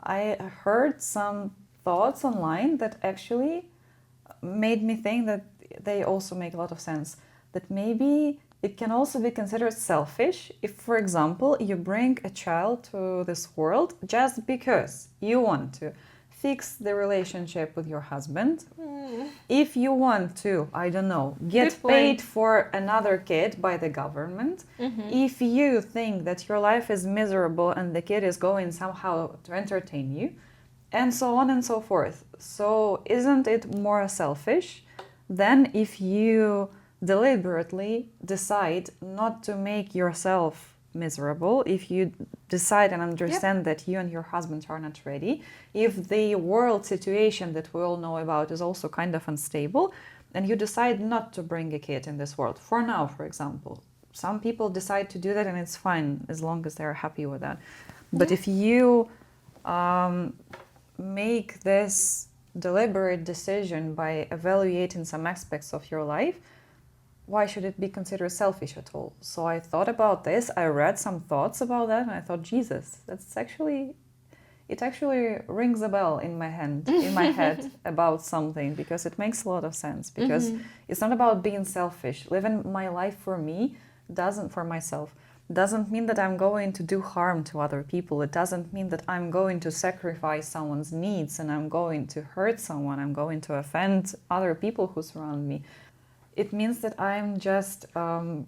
I heard some thoughts online that actually made me think that they also make a lot of sense. That maybe it can also be considered selfish if, for example, you bring a child to this world just because you want to fix the relationship with your husband. If you want to, I don't know, get Good point. paid for another kid by the government, if you think that your life is miserable and the kid is going somehow to entertain you, and so on and so forth. So isn't it more selfish than if you deliberately decide not to make yourself miserable, if you decide and understand that you and your husband are not ready, if the world situation that we all know about is also kind of unstable, and you decide not to bring a kid in this world, for now, for example. Some people decide to do that and it's fine as long as they're happy with that. But if you make this deliberate decision by evaluating some aspects of your life, why should it be considered selfish at all? So I thought about this, I read some thoughts about that, and I thought, Jesus, it actually rings a bell in my head about something, because it makes a lot of sense. Because it's not about being selfish. Living my life for myself, doesn't mean that I'm going to do harm to other people. It doesn't mean that I'm going to sacrifice someone's needs and I'm going to hurt someone. I'm going to offend other people who surround me. It means that I'm just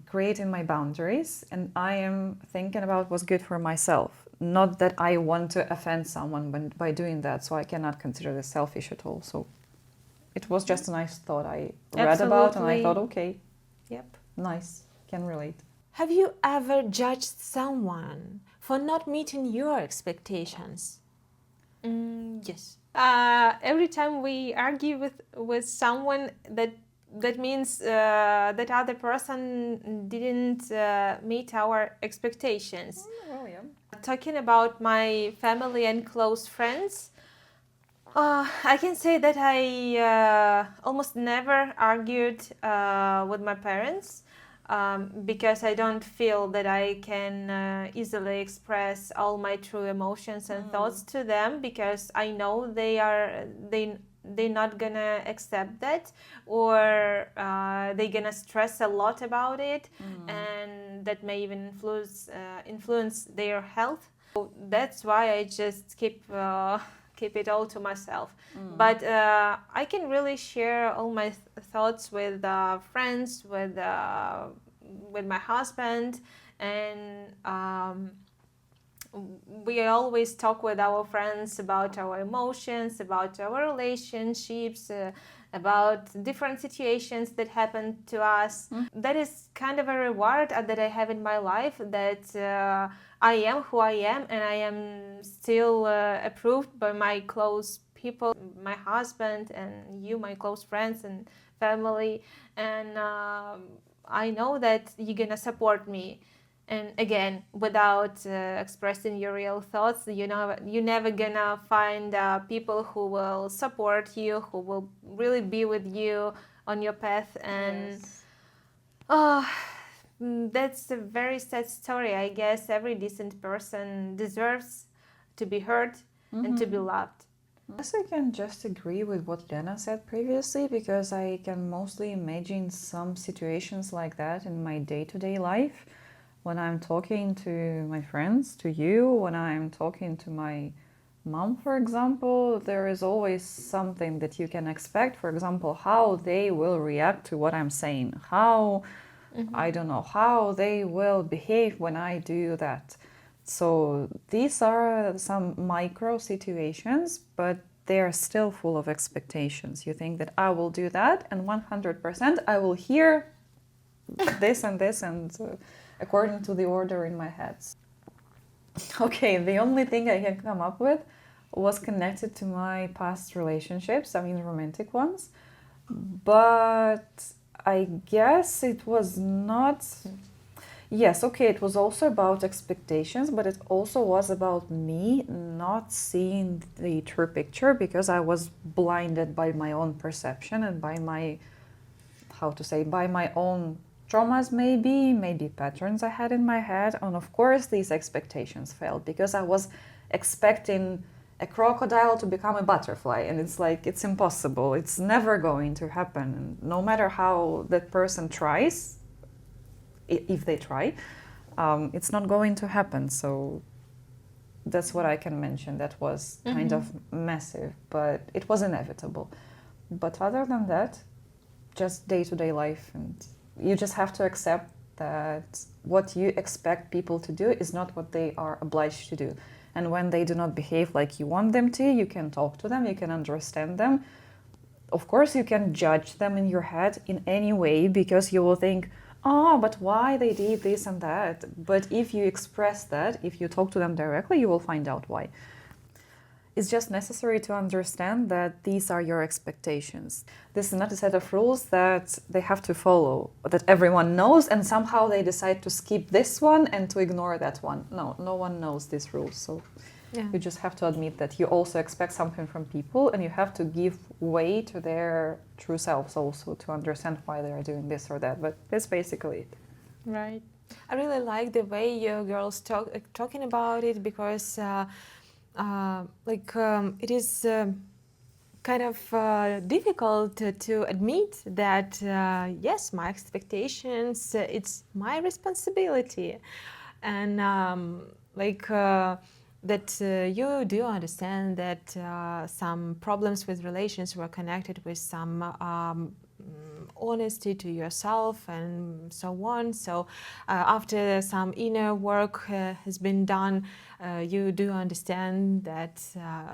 creating my boundaries and I am thinking about what's good for myself. Not that I want to offend someone by doing that. So I cannot consider this selfish at all. So it was just a nice thought I read about, and I thought, okay, nice, can relate. Have you ever judged someone for not meeting your expectations? Yes. Every time we argue with someone, that means that other person didn't meet our expectations. Oh, yeah. Talking about my family and close friends, I can say that I almost never argued with my parents. Because I don't feel that I can easily express all my true emotions and thoughts to them, because I know they're not gonna accept that, or they're gonna stress a lot about it, and that may even influence their health. So that's why I just keep it all to myself. But I can really share all my thoughts with friends, with my husband, and we always talk with our friends about our emotions, about our relationships, about different situations that happen to us. That is kind of a reward that I have in my life, that I am who I am, and I am still approved by my close people, my husband and you, my close friends and family, and I know that you're gonna support me. And again, without expressing your real thoughts, you're never gonna find people who will support you, who will really be with you on your path. And that's a very sad story. I guess every decent person deserves to be heard and to be loved. Yes, I can just agree with what Lena said previously, because I can mostly imagine some situations like that in my day-to-day life. When I'm talking to my friends, to you, when I'm talking to my mom, for example, there is always something that you can expect. For example, how they will react to what I'm saying, how, I don't know, how they will behave when I do that. So these are some micro situations, but they are still full of expectations. You think that I will do that, and 100% I will hear this and this, and according to the order in my head. Okay, the only thing I can come up with was connected to my past relationships, I mean romantic ones. But I guess it was not. Yes, okay, it was also about expectations, but it also was about me not seeing the true picture because I was blinded by my own perception and by my, how to say, by my own traumas, maybe patterns I had in my head. And of course, these expectations failed because I was expecting a crocodile to become a butterfly, and it's like, it's impossible, it's never going to happen. No matter how that person tries, if they try, it's not going to happen. So that's what I can mention. That was kind of massive, but it was inevitable. But other than that, just day-to-day life, and you just have to accept that what you expect people to do is not what they are obliged to do. And when they do not behave like you want them to, you can talk to them, you can understand them. Of course, you can judge them in your head in any way because you will think, oh, but why they did this and that. But if you express that, if you talk to them directly, you will find out why. It's just necessary to understand that these are your expectations. This is not a set of rules that they have to follow, that everyone knows, and somehow they decide to skip this one and to ignore that one. No, no one knows these rules. So you just have to admit that you also expect something from people, and you have to give way to their true selves also to understand why they are doing this or that. But that's basically it. Right. I really like the way you girls talking about it because it is kind of difficult to admit that yes, my expectations, it's my responsibility, and that you do understand that some problems with relations were connected with some honesty to yourself and so on. So after some inner work has been done, you do understand that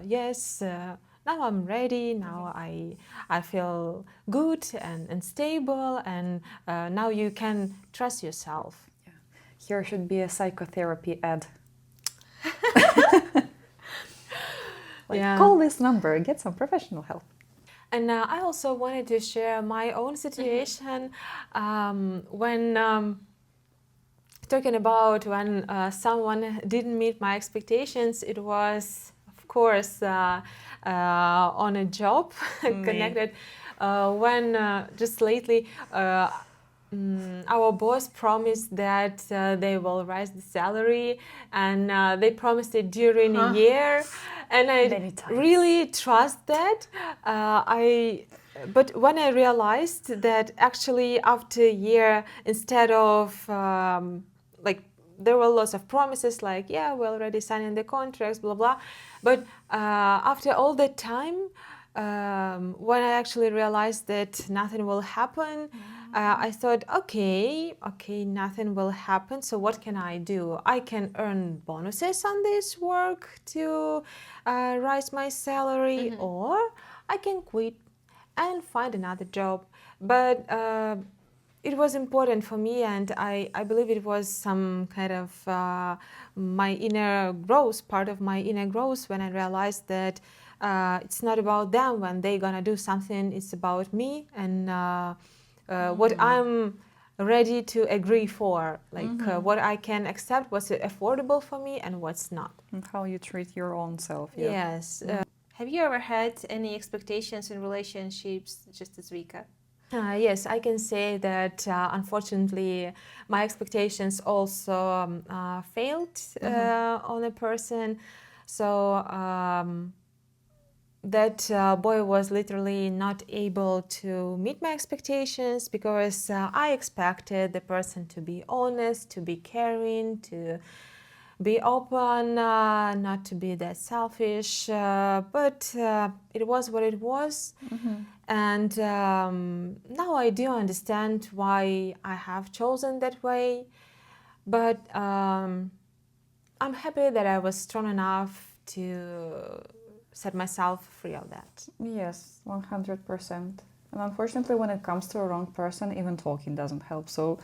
yes, now I'm ready, now I feel good and stable, and now you can trust yourself. Yeah. Here should be a psychotherapy ad. Call this number, get some professional help. And I also wanted to share my own situation when talking about when someone didn't meet my expectations. It was, of course, on a job connected when just lately our boss promised that they will raise the salary, and they promised it during a year, and I really trust that. But when I realized that actually after a year, instead of there were lots of promises like, yeah, we're already signing the contracts, blah blah, but after all that time, when I actually realized that nothing will happen, I thought, okay, nothing will happen. So what can I do? I can earn bonuses on this work to rise my salary, or I can quit and find another job. But it was important for me, and I believe it was some kind of my inner growth, part of my inner growth, when I realized that it's not about them when they're gonna do something, it's about me and what I'm ready to agree for, what I can accept, what's affordable for me and what's not. And how you treat your own self. Yeah. Yes. Have you ever had any expectations in relationships, just as Vika? Yes, I can say that unfortunately my expectations also failed on a person. So that boy was literally not able to meet my expectations because I expected the person to be honest, to be caring, to be open, not to be that selfish, but it was what it was. And now I do understand why I have chosen that way, but I'm happy that I was strong enough to set myself free of that. Yes, 100%. And unfortunately, when it comes to a wrong person, even talking doesn't help. So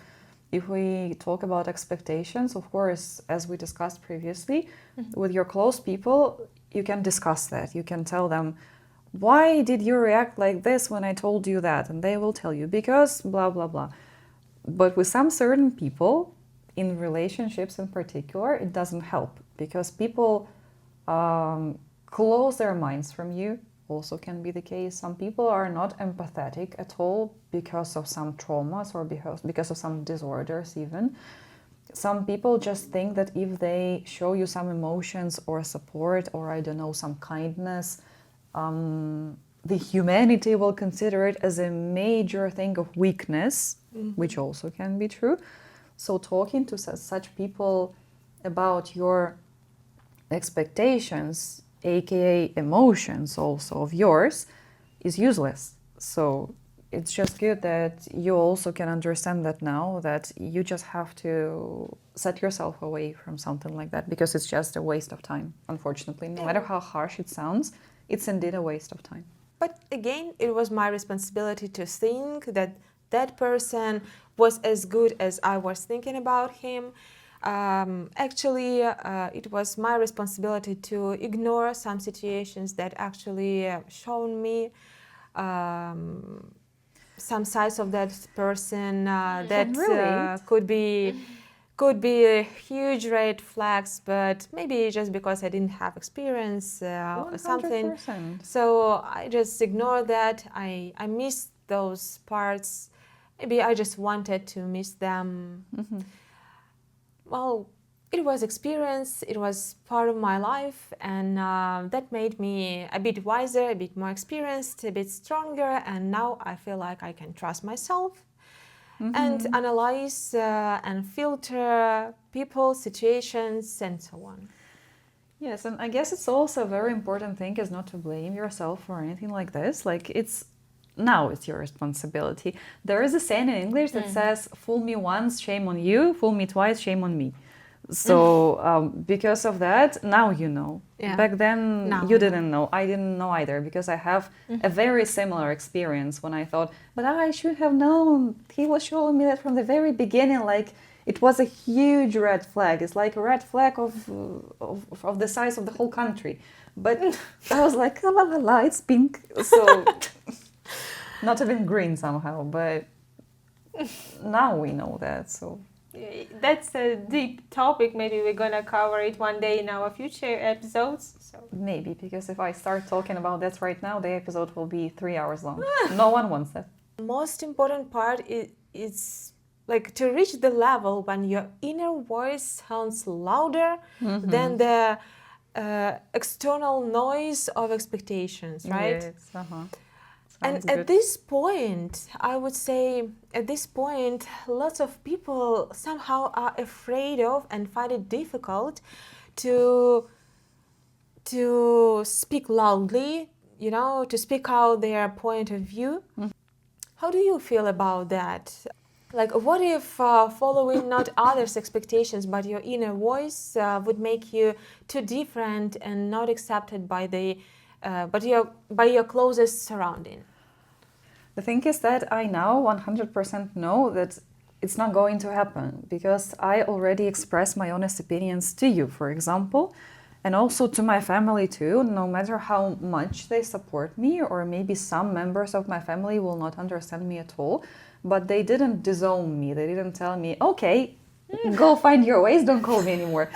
if we talk about expectations, of course, as we discussed previously, with your close people, you can discuss that. You can tell them, why did you react like this when I told you that? And they will tell you, because blah, blah, blah. But with some certain people, in relationships in particular, it doesn't help because people close their minds from you. Also can be the case. Some people are not empathetic at all because of some traumas or because of some disorders even. Some people just think that if they show you some emotions or support or I don't know, some kindness, the humanity will consider it as a major thing of weakness, which also can be true. So talking to such people about your expectations, aka emotions also of yours, is useless. So it's just good that you also can understand that now, that you just have to set yourself away from something like that because it's just a waste of time, unfortunately. No matter how harsh it sounds, it's indeed a waste of time. But again, it was my responsibility to think that that person was as good as I was thinking about him. Actually, it was my responsibility to ignore some situations that actually shown me some sides of that person that could be huge red flags, but maybe just because I didn't have experience or something. 100%. So I just ignored that. I missed those parts. Maybe I just wanted to miss them. Well, it was experience, it was part of my life, and that made me a bit wiser, a bit more experienced, a bit stronger, and now I feel like I can trust myself and analyze and filter people, situations, and so on. Yes, and I guess it's also a very important thing is not to blame yourself or anything like this. Like now it's your responsibility. There is a saying in English that says, fool me once, shame on you, fool me twice, shame on me. So because of that, now you know. Yeah. Back then, Now you I didn't know. I didn't know either because I have a very similar experience when I thought, but I should have known. He was showing me that from the very beginning, like it was a huge red flag. It's like a red flag of the size of the whole country. But I was like, la la la, it's pink. So not even green somehow, but now we know that. So That's a deep topic. Maybe we're gonna cover it one day in our future episodes. So maybe, because if I start talking about that right now, the episode will be 3 hours long. No one wants that. The most important part is like to reach the level when your inner voice sounds louder than the external noise of expectations, right? Yes, And at this point, I would say, at this point, lots of people somehow are afraid of and find it difficult to speak loudly, you know, to speak out their point of view. How do you feel about that? Like, what if following not others' expectations but your inner voice would make you too different and not accepted by by your closest surrounding? The thing is that I now 100% know that it's not going to happen because I already expressed my honest opinions to you, for example, and also to my family too, no matter how much they support me, or maybe some members of my family will not understand me at all, but they didn't disown me. They didn't tell me, okay, go find your ways, don't call me anymore.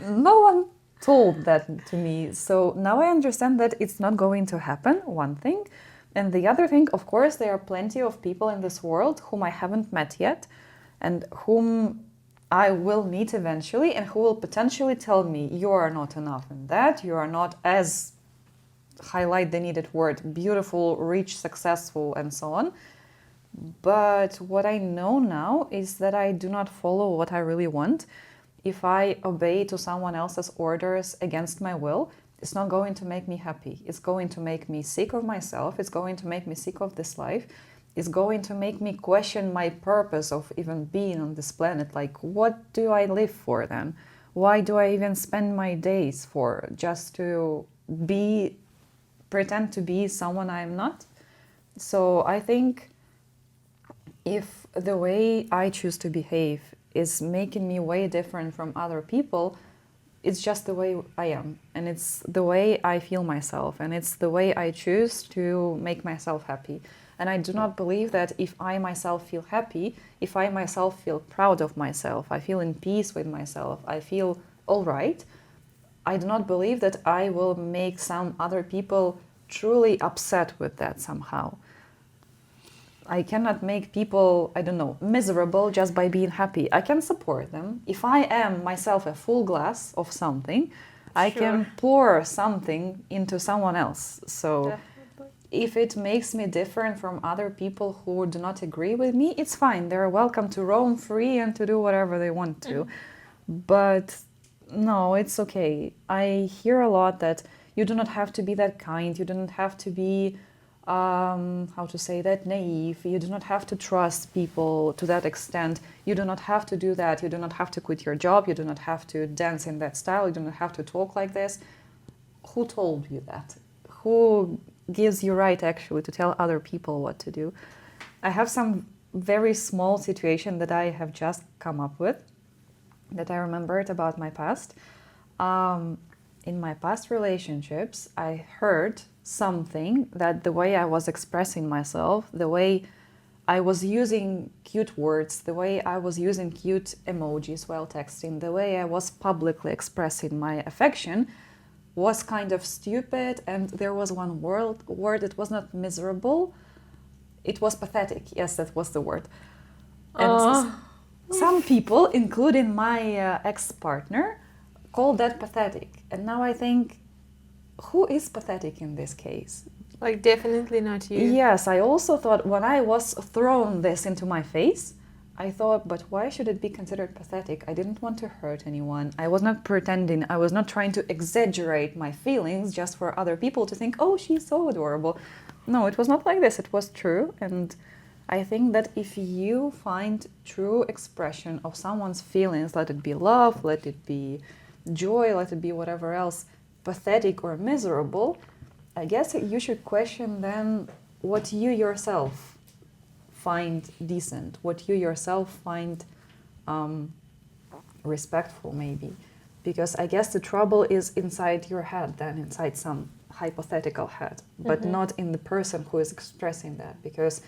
No one told that to me. So now I understand that it's not going to happen, one thing. And the other thing, of course, there are plenty of people in this world whom I haven't met yet and whom I will meet eventually and who will potentially tell me, you are not enough in that, you are not as, highlight the needed word, beautiful, rich, successful, and so on. But what I know now is that I do not follow what I really want. if I obey to someone else's orders against my will, it's not going to make me happy. It's going to make me sick of myself. It's going to make me sick of this life. It's going to make me question my purpose of even being on this planet. Like, what do I live for then? Why do I even spend my days for? Just to pretend to be someone I'm not? So I think if the way I choose to behave is making me way different from other people, it's just the way I am, and it's the way I feel myself, and it's the way I choose to make myself happy. And I do not believe that if I myself feel happy, if I myself feel proud of myself, I feel in peace with myself, I feel all right, I do not believe that I will make some other people truly upset with that somehow. I cannot make people, I don't know, miserable just by being happy. I can support them. If I am myself a full glass of something, I can pour something into someone else. So Definitely. if it makes me different from other people who do not agree with me, it's fine. They're welcome to roam free and to do whatever they want to. But no, it's okay. I hear a lot that you do not have to be that kind. You do not have to be how to say that, naive. You do not have to trust people to that extent. You do not have to do that. You do not have to quit your job. You do not have to dance in that style. You do not have to talk like this. Who told you that? Who gives you right actually to tell other people what to do? I have some very small situation that I have just come up with that I remembered about my past. In my past relationships, I heard something that the way I was expressing myself, the way I was using cute words, the way I was using cute emojis while texting, the way I was publicly expressing my affection was kind of stupid. And there was one word, it was not miserable, it was pathetic. Yes, that was the word. And some people, including my ex-partner, call that pathetic. And now I think, who is pathetic in this case? Like, definitely not you. Yes, I also thought when I was thrown this into my face, I thought, but why should it be considered pathetic? I didn't want to hurt anyone. I was not pretending. I was not trying to exaggerate my feelings just for other people to think, oh, she's so adorable. No, it was not like this. It was true. And I think that if you find true expression of someone's feelings, let it be love, let it be joy, let it be whatever else, pathetic or miserable, I guess you should question then what you yourself find decent, what you yourself find respectful, maybe. Because I guess the trouble is inside your head, then inside some hypothetical head, but not in the person who is expressing that. Because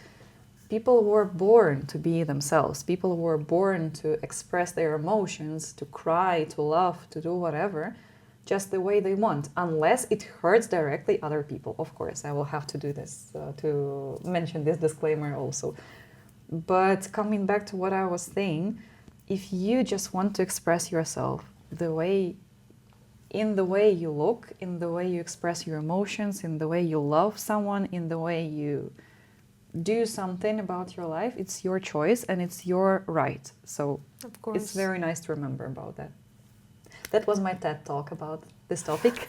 people were born to be themselves. People were born to express their emotions, to cry, to laugh, to do whatever, just the way they want, unless it hurts directly other people. Of course, I will have to do this, to mention this disclaimer also. But coming back to what I was saying, if you just want to express yourself in the way you look, in the way you express your emotions, in the way you love someone, in the way you do something about your life, it's your choice and it's your right. So Of course. it's very nice to remember about that. That was my TED talk about this topic.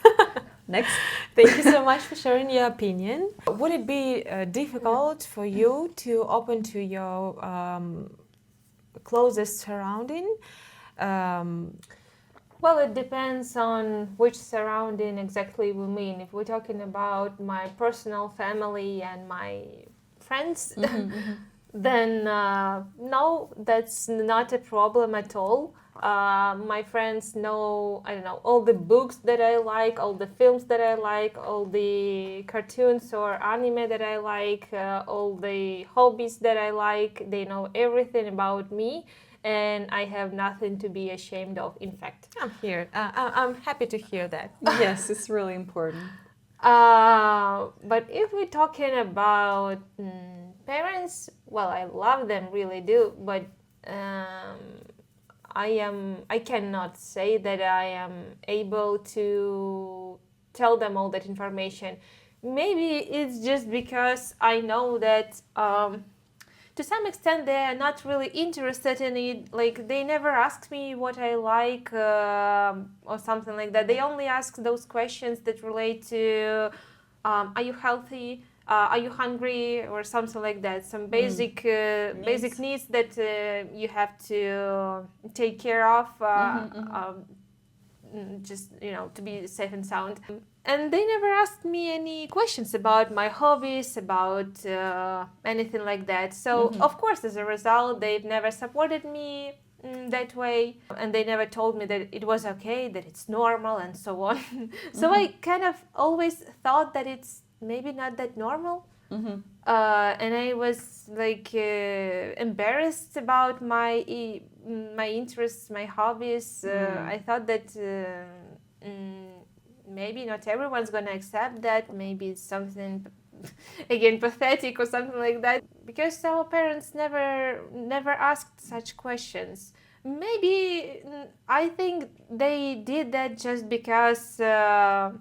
Next. Thank you so much for sharing your opinion. Would it be difficult for you to open to your closest surrounding? Well, it depends on which surrounding exactly we mean. If we're talking about my personal family and my friends, then no, that's not a problem at all. My friends know, I don't know, all the books that I like, all the films that I like, all the cartoons or anime that I like, all the hobbies that I like. They know everything about me, and I have nothing to be ashamed of. In fact, I'm happy to hear that. Yes, it's really important. But if we're talking about parents, well, I love them, really do, but I cannot say that I am able to tell them all that information. Maybe it's just because I know that to some extent they're not really interested in it. Like they never ask me what I like or something like that. They only ask those questions that relate to are you healthy, are you hungry, or something like that. Some basic basic needs that you have to take care of, just to be safe and sound. And they never asked me any questions about my hobbies, about anything like that. So of course, as a result, they've never supported me that way, and they never told me that it was okay, that it's normal, and so on. So I kind of always thought that it's maybe not that normal. And I was like embarrassed about my interests, my hobbies. I thought that maybe not everyone's gonna accept that. Maybe it's something again pathetic or something like that, because our parents never asked such questions. Maybe I think they did that just because their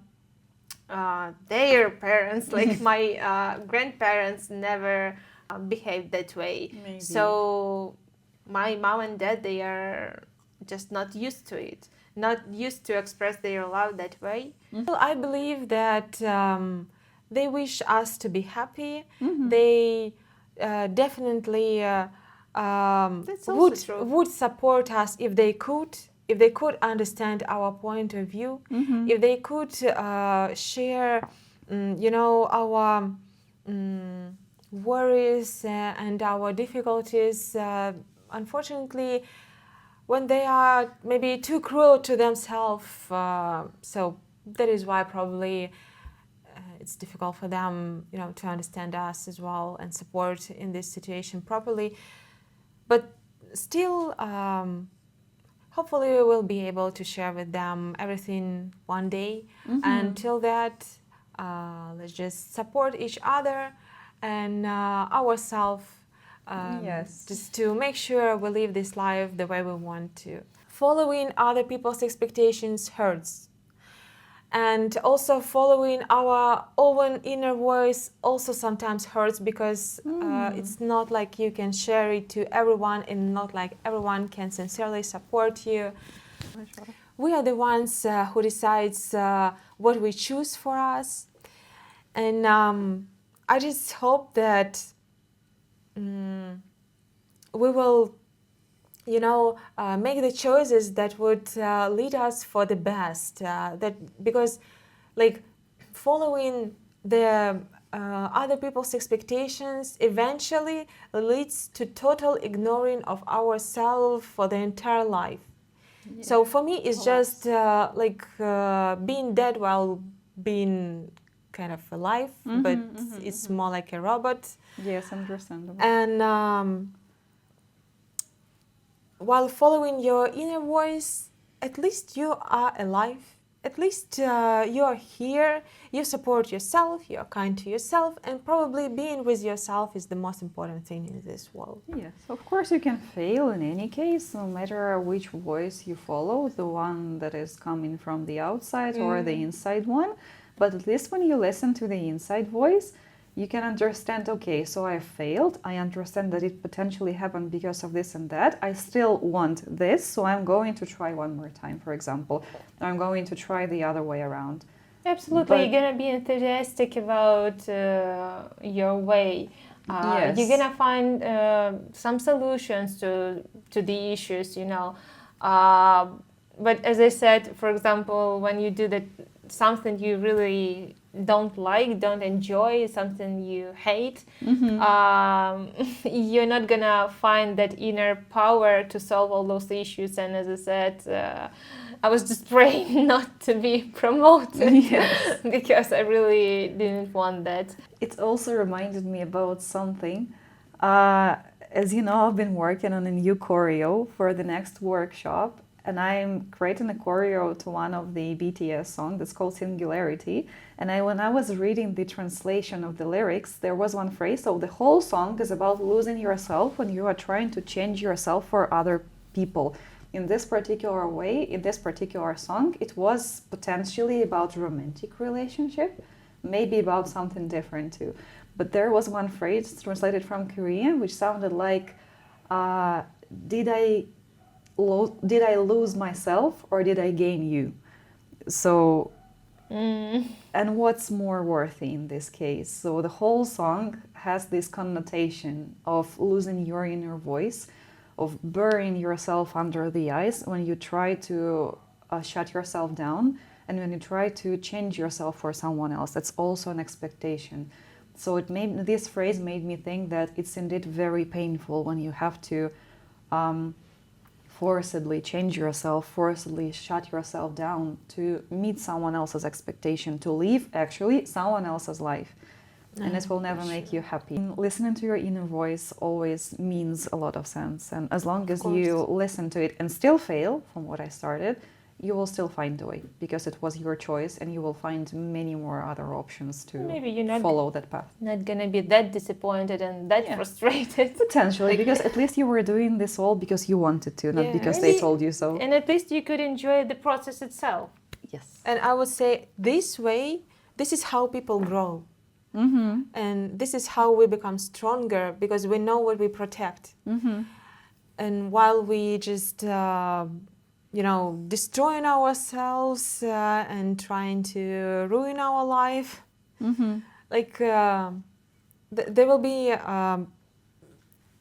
parents, like my grandparents, never behaved that way. Maybe. So my mom and dad, they are just not used to it, not used to express their love that way. Well, I believe that they wish us to be happy. They definitely That's also true. would support us if they could understand our point of view, if they could share, our worries and our difficulties. Unfortunately, when they are maybe too cruel to themselves, so that is why probably it's difficult for them, to understand us as well and support in this situation properly. But still, hopefully we will be able to share with them everything one day. Until that, let's just support each other and ourselves, Yes. just to make sure we live this life the way we want to. Following other people's expectations hurts. And also following our own inner voice also sometimes hurts, because it's not like you can share it to everyone, and not like everyone can sincerely support you. We are the ones who decides what we choose for us. And I just hope that we will make the choices that would lead us for the best. Because, like, following the other people's expectations eventually leads to total ignoring of ourselves for the entire life. Yeah. So for me, it's just being dead while being kind of alive, but it's more like a robot. Yes, understandable. And while following your inner voice, at least you are alive. At least you are here, you support yourself, you are kind to yourself, and probably being with yourself is the most important thing in this world. Yes, of course you can fail in any case, no matter which voice you follow, the one that is coming from the outside or the inside one. But at least when you listen to the inside voice, you can understand, okay, so I failed. I understand that it potentially happened because of this and that. I still want this, so I'm going to try one more time, for example. I'm going to try the other way around. Absolutely, But- you're gonna be enthusiastic about your way. Yes. You're gonna find some solutions to the issues, But as I said, for example, when you do that something you really don't like, don't enjoy, something you hate, you're not gonna find that inner power to solve all those issues. And as I said, I was just praying not to be promoted Yes. because I really didn't want that. It also reminded me about something. As you know, I've been working on a new choreo for the next workshop, and I'm creating a choreo to one of the BTS songs that's called Singularity. And when I was reading the translation of the lyrics, there was one phrase. So the whole song is about losing yourself when you are trying to change yourself for other people. In this particular way, in this particular song, it was potentially about romantic relationship, maybe about something different too. But there was one phrase translated from Korean which sounded like, uh, did I lose myself or did I gain you? So, and what's more worthy in this case? So the whole song has this connotation of losing your inner voice, of burying yourself under the ice when you try to shut yourself down, and when you try to change yourself for someone else. That's also an expectation. So this phrase made me think that it's indeed very painful when you have to forcibly change yourself, forcibly shut yourself down to meet someone else's expectation, to live actually someone else's life. And it will never make you happy. Listening to your inner voice always means a lot of sense. And as long as you listen to it and still fail, from what I started, you will still find the way, because it was your choice, and you will find many more other options to Maybe you're not follow that path. Not gonna be that disappointed and that frustrated. Potentially, because at least you were doing this all because you wanted to, not because they told you so. And at least you could enjoy the process itself. Yes. And I would say this is how people grow. Mm-hmm. And this is how we become stronger, because we know what we protect. Mm-hmm. And while we just, destroying ourselves and trying to ruin our life, Mm-hmm. like there will be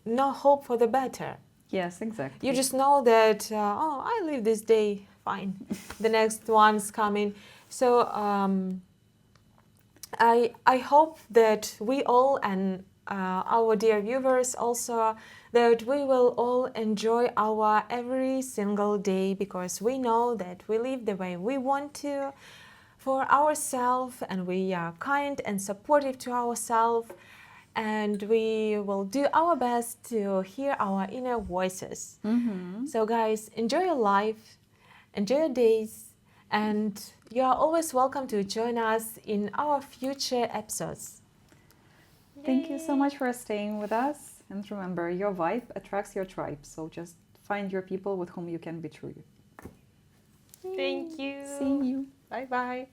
no hope for the better. Yes, exactly. You just know that, I live this day fine. The next one's coming. So I hope that we all, and our dear viewers also, that we will all enjoy our every single day, because we know that we live the way we want to for ourselves, and we are kind and supportive to ourselves, and we will do our best to hear our inner voices. Mm-hmm. So guys, enjoy your life, enjoy your days, and you are always welcome to join us in our future episodes. Thank you so much for staying with us. And remember, your vibe attracts your tribe. So just find your people with whom you can be true. Thank you. See you. Bye bye.